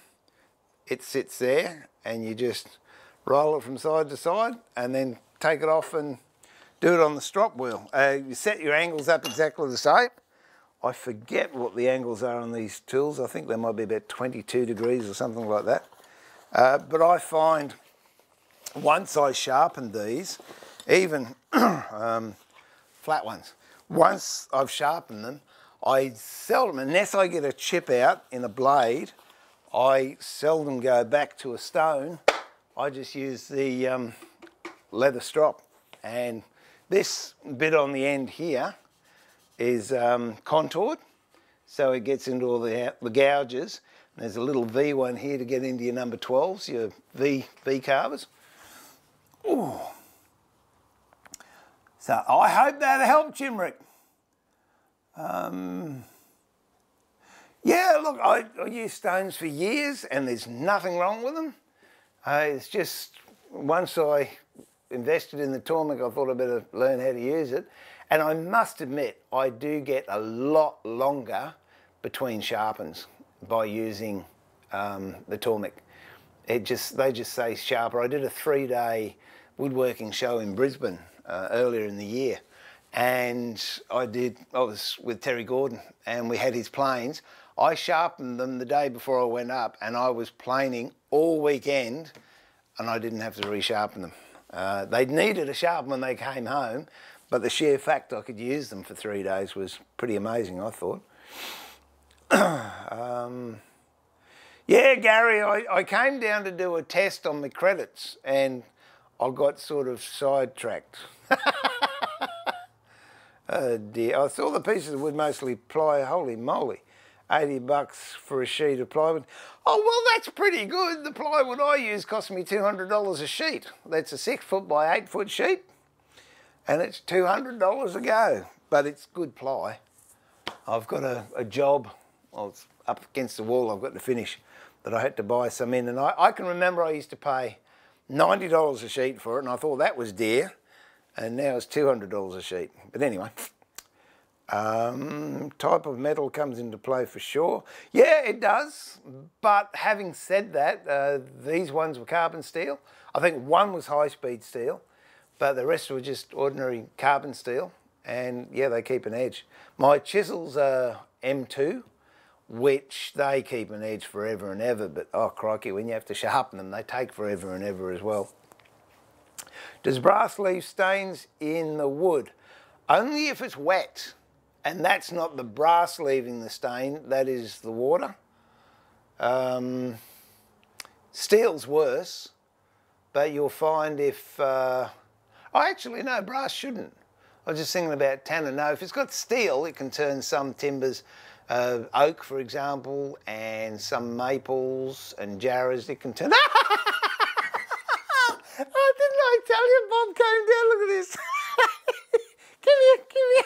it sits there, and you just roll it from side to side and then take it off and do it on the strop wheel. You set your angles up exactly the same. I forget what the angles are on these tools. I think they might be about 22 degrees or something like that. But I find once I sharpen these, even flat ones, once I've sharpened them, I seldom, unless I get a chip out in a blade, I seldom go back to a stone. I just use the leather strop. And this bit on the end here is contoured, so it gets into all the gouges. And there's a little V one here to get into your number 12s, your V carvers. Ooh. So I hope that helped, Chimrick. Yeah, look, I used stones for years and there's nothing wrong with them. It's just once I invested in the Tormek, I thought I'd better learn how to use it. And I must admit, I do get a lot longer between sharpens by using the Tormek. They just say sharper. I did a 3-day woodworking show in Brisbane earlier in the year, and I was with Terry Gordon and we had his planes. I sharpened them the day before I went up and I was planing all weekend and I didn't have to resharpen them. They needed a sharpen when they came home, but the sheer fact I could use them for 3 days was pretty amazing, I thought. Yeah, Gary, I came down to do a test on my credits and I got sort of sidetracked. Oh dear, I saw the pieces of wood mostly ply, holy moly. $80 for a sheet of plywood. Oh, well, that's pretty good. The plywood I use cost me $200 a sheet. That's a 6 foot by 8 foot sheet. And it's $200 a go, but it's good ply. I've got a job, well, it's up against the wall I've got to finish, that I had to buy some in. And I can remember I used to pay $90 a sheet for it, and I thought that was dear. And now it's $200 a sheet. But anyway. Type of metal comes into play for sure. Yeah, it does. But having said that, these ones were carbon steel. I think one was high-speed steel, but the rest were just ordinary carbon steel. And yeah, they keep an edge. My chisels are M2, which they keep an edge forever and ever. But oh crikey, when you have to sharpen them, they take forever and ever as well. Does brass leave stains in the wood? Only if it's wet. And that's not the brass leaving the stain, that is the water. Steel's worse, but you'll find if... actually, no, brass shouldn't. I was just thinking about tannin. No, if it's got steel, it can turn some timbers, oak, for example, and some maples and jarrahs, it can turn... Oh, didn't I tell you Bob came down? Look at this. Come here.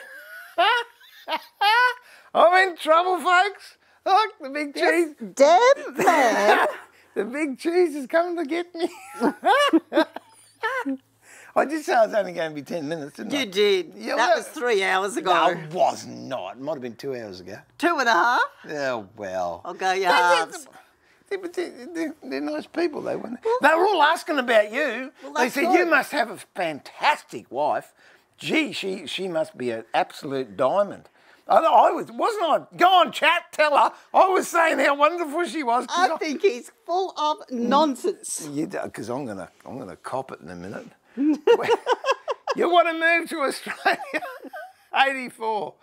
I'm in trouble, folks. Look, the big cheese. Damn man. The big cheese is coming to get me. I did say I was only going to be 10 minutes, didn't I? You did. Yeah, that was 3 hours ago. No, it was not. It might have been 2 hours ago. 2.5? Oh, well. I'll go your halves. They're nice people, they weren't. They were all asking about you. Well, they said, good. you must have a fantastic wife. Gee, she must be an absolute diamond. Wasn't I? Go on, chat, tell her. I was saying how wonderful she was. I think he's full of nonsense. Because I'm gonna cop it in a minute. You want to move to Australia? 84.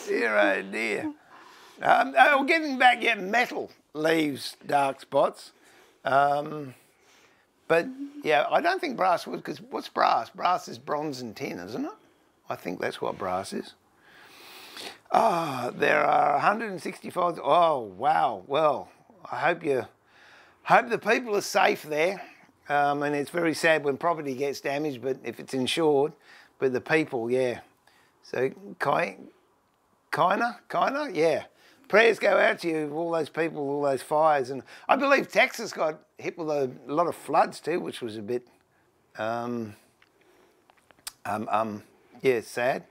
Dear, oh dear. Getting back, yeah, metal leaves dark spots. But yeah, I don't think brass would, because what's brass? Brass is bronze and tin, isn't it? I think that's what brass is. There are 165. Oh, wow. Well, I hope the people are safe there. And it's very sad when property gets damaged, but if it's insured, but the people, yeah. So, kinda, yeah. Prayers go out to you, all those people, all those fires. And I believe Texas got hit with a lot of floods too, which was a bit, yeah, sad.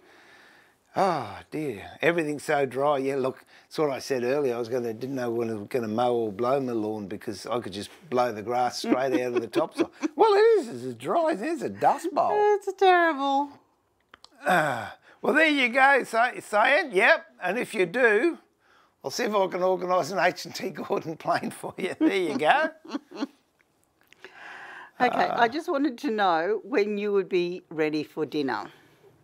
Oh dear, everything's so dry. Yeah, look, it's what I said earlier. Didn't know when I was going to mow or blow my lawn because I could just blow the grass straight out of the topsoil. Well, it is. It's dry. There's a dust bowl. It's terrible. Well, there you go, say it, yep. And if you do, I'll see if I can organise an H&T Gordon plane for you. There you go. Okay, I just wanted to know when you would be ready for dinner.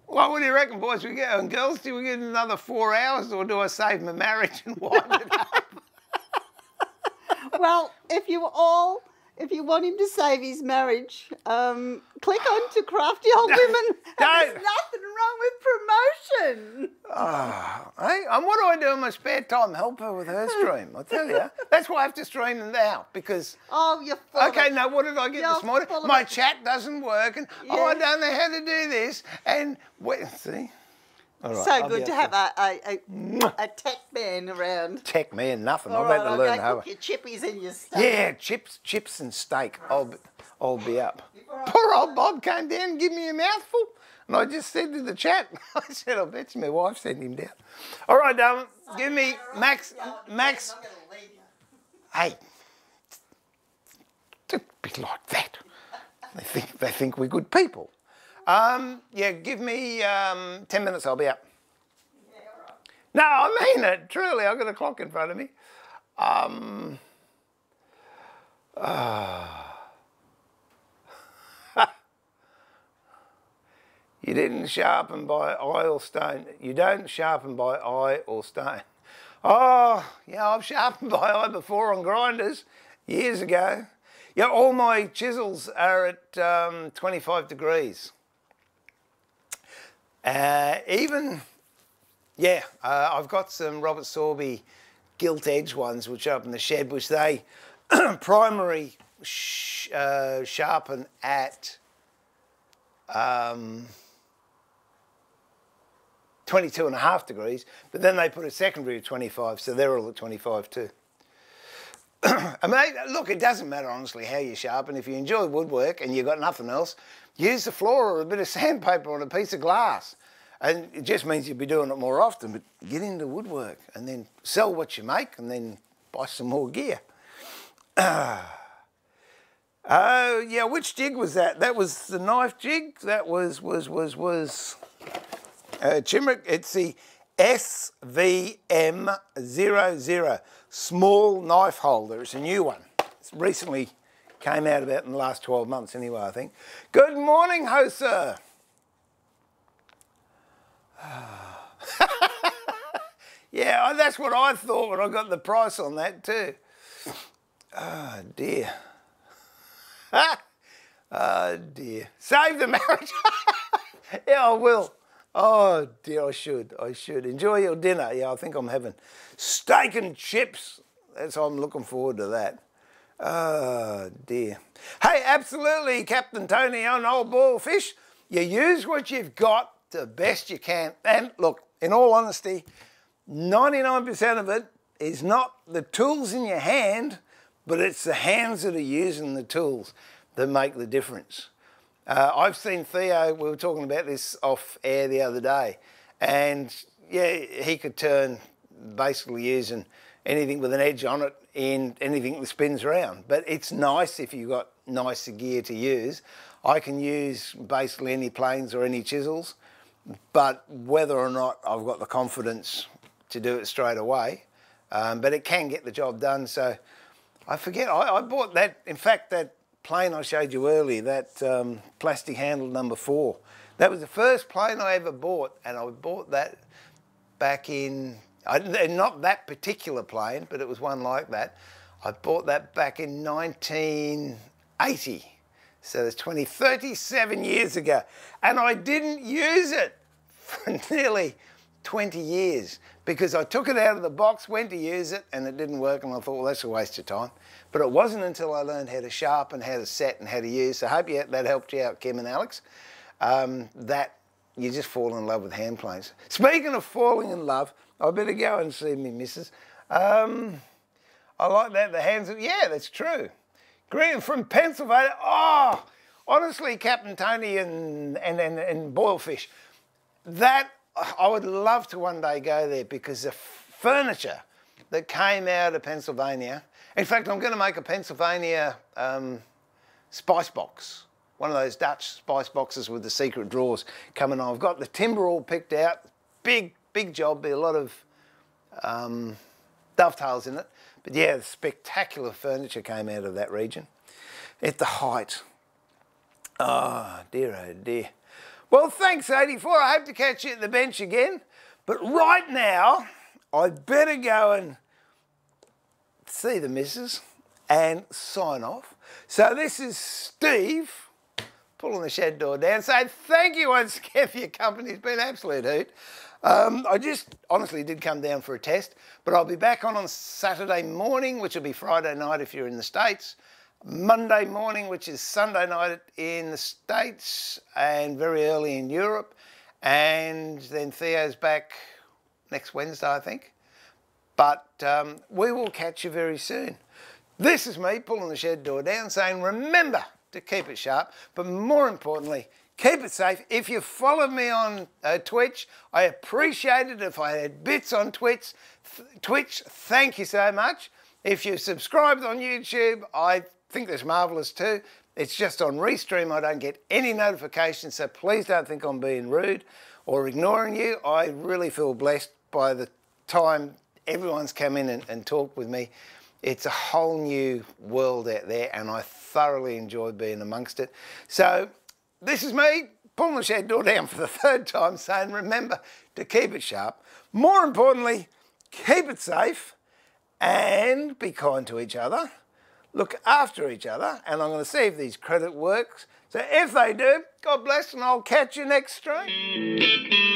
Well, what do you reckon, boys? We get, and girls, do we get another 4 hours, or do I save my marriage and wind it up? Well, if you want him to save his marriage, click on to Crafty Old Women. There's nothing wrong with promotion. Hey, and what do I do in my spare time? Help her with her stream, I tell you. That's why I have to stream them now, because... Oh, you're full Okay, of it. now what did I get this morning? My chat doesn't work, and I don't know how to do this, and... see? All right, So good to have a tech man around. Tech man, nothing. All I've had right, to learn I'll go how. cook your chippies and your steak. Yeah, chips and steak. I'll be up. Poor old Bob came down and gave me a mouthful, and I just said to the chat, I said, I bet you my wife sent him down. All right, darling, give me Max. Hey, don't be like that. They think we're good people. Yeah, give me 10 minutes, I'll be up. Yeah, all right. No, I mean it, truly. I've got a clock in front of me. You didn't sharpen by eye or stone. You don't sharpen by eye or stone. Oh, yeah, I've sharpened by eye before on grinders years ago. Yeah, all my chisels are at 25 degrees. I've got some Robert Sorby gilt edge ones which are up in the shed, which they primary sharpen at 22.5 degrees, but then they put a secondary at 25, so they're all at 25 too. I mean, look, it doesn't matter honestly how you sharpen. If you enjoy woodwork and you've got nothing else, use the floor or a bit of sandpaper on a piece of glass. And it just means you'll be doing it more often, but get into woodwork and then sell what you make and then buy some more gear. Oh, yeah, which jig was that? That was the knife jig. That was Chimerick. It's the SVM00, small knife holder. It's a new one. It's recently came out about in the last 12 months anyway, I think. Good morning, ho sir. Yeah, that's what I thought when I got the price on that too. Oh dear. Oh dear. Save the marriage. Yeah, I will. Oh dear, I should. Enjoy your dinner. Yeah, I think I'm having steak and chips. I'm looking forward to that. Oh dear. Hey, absolutely, Captain Tony on Old Boilfish. You use what you've got the best you can. And look, in all honesty, 99% of it is not the tools in your hand, but it's the hands that are using the tools that make the difference. I've seen Theo, we were talking about this off air the other day, and yeah, he could turn basically using anything with an edge on it in anything that spins around. But it's nice if you've got nicer gear to use. I can use basically any planes or any chisels, but whether or not I've got the confidence to do it straight away, but it can get the job done. So I forget, I bought that, in fact, that plane I showed you earlier, that plastic handle number 4. That was the first plane I ever bought, and I bought that back in, not that particular plane, but it was one like that. I bought that back in 1980. So it's 37 years ago. And I didn't use it for nearly 20 years because I took it out of the box, went to use it, and it didn't work. And I thought, well, that's a waste of time. But it wasn't until I learned how to sharpen, how to set, and how to use. So I hope that helped you out, Kim and Alex, that you just fall in love with hand planes. Speaking of falling in love, I better go and see me missus. I like that, the hands, yeah, that's true. Green from Pennsylvania. Oh, honestly, Captain Tony and Boilfish, that I would love to one day go there because the furniture that came out of Pennsylvania. In fact, I'm going to make a Pennsylvania spice box one of those Dutch spice boxes with the secret drawers coming on. I've got the timber all picked out. Big job, be a lot of dovetails in it. But yeah, spectacular furniture came out of that region. At the height. Oh dear. Well, thanks 84. I hope to catch you at the bench again. But right now, I'd better go and see the missus and sign off. So this is Steve pulling the shed door down, saying thank you once again for your company. It's been an absolute hoot. I just honestly did come down for a test, but I'll be back on Saturday morning, which will be Friday night if you're in the States. Monday morning, which is Sunday night in the States, and very early in Europe. And then Theo's back next Wednesday, I think. But we will catch you very soon. This is me pulling the shed door down, saying remember to keep it sharp, but more importantly, keep it safe. If you follow me on Twitch, I appreciate it. If I had bits on Twitch, thank you so much. If you've subscribed on YouTube, I think that's marvellous too. It's just on Restream, I don't get any notifications, so please don't think I'm being rude or ignoring you. I really feel blessed by the time everyone's come in and talked with me. It's a whole new world out there, and I thoroughly enjoy being amongst it. So this is me pulling the shed door down for the third time, saying remember to keep it sharp. More importantly, keep it safe and be kind to each other. Look after each other, and I'm going to see if these credit works. So if they do, God bless, and I'll catch you next stream.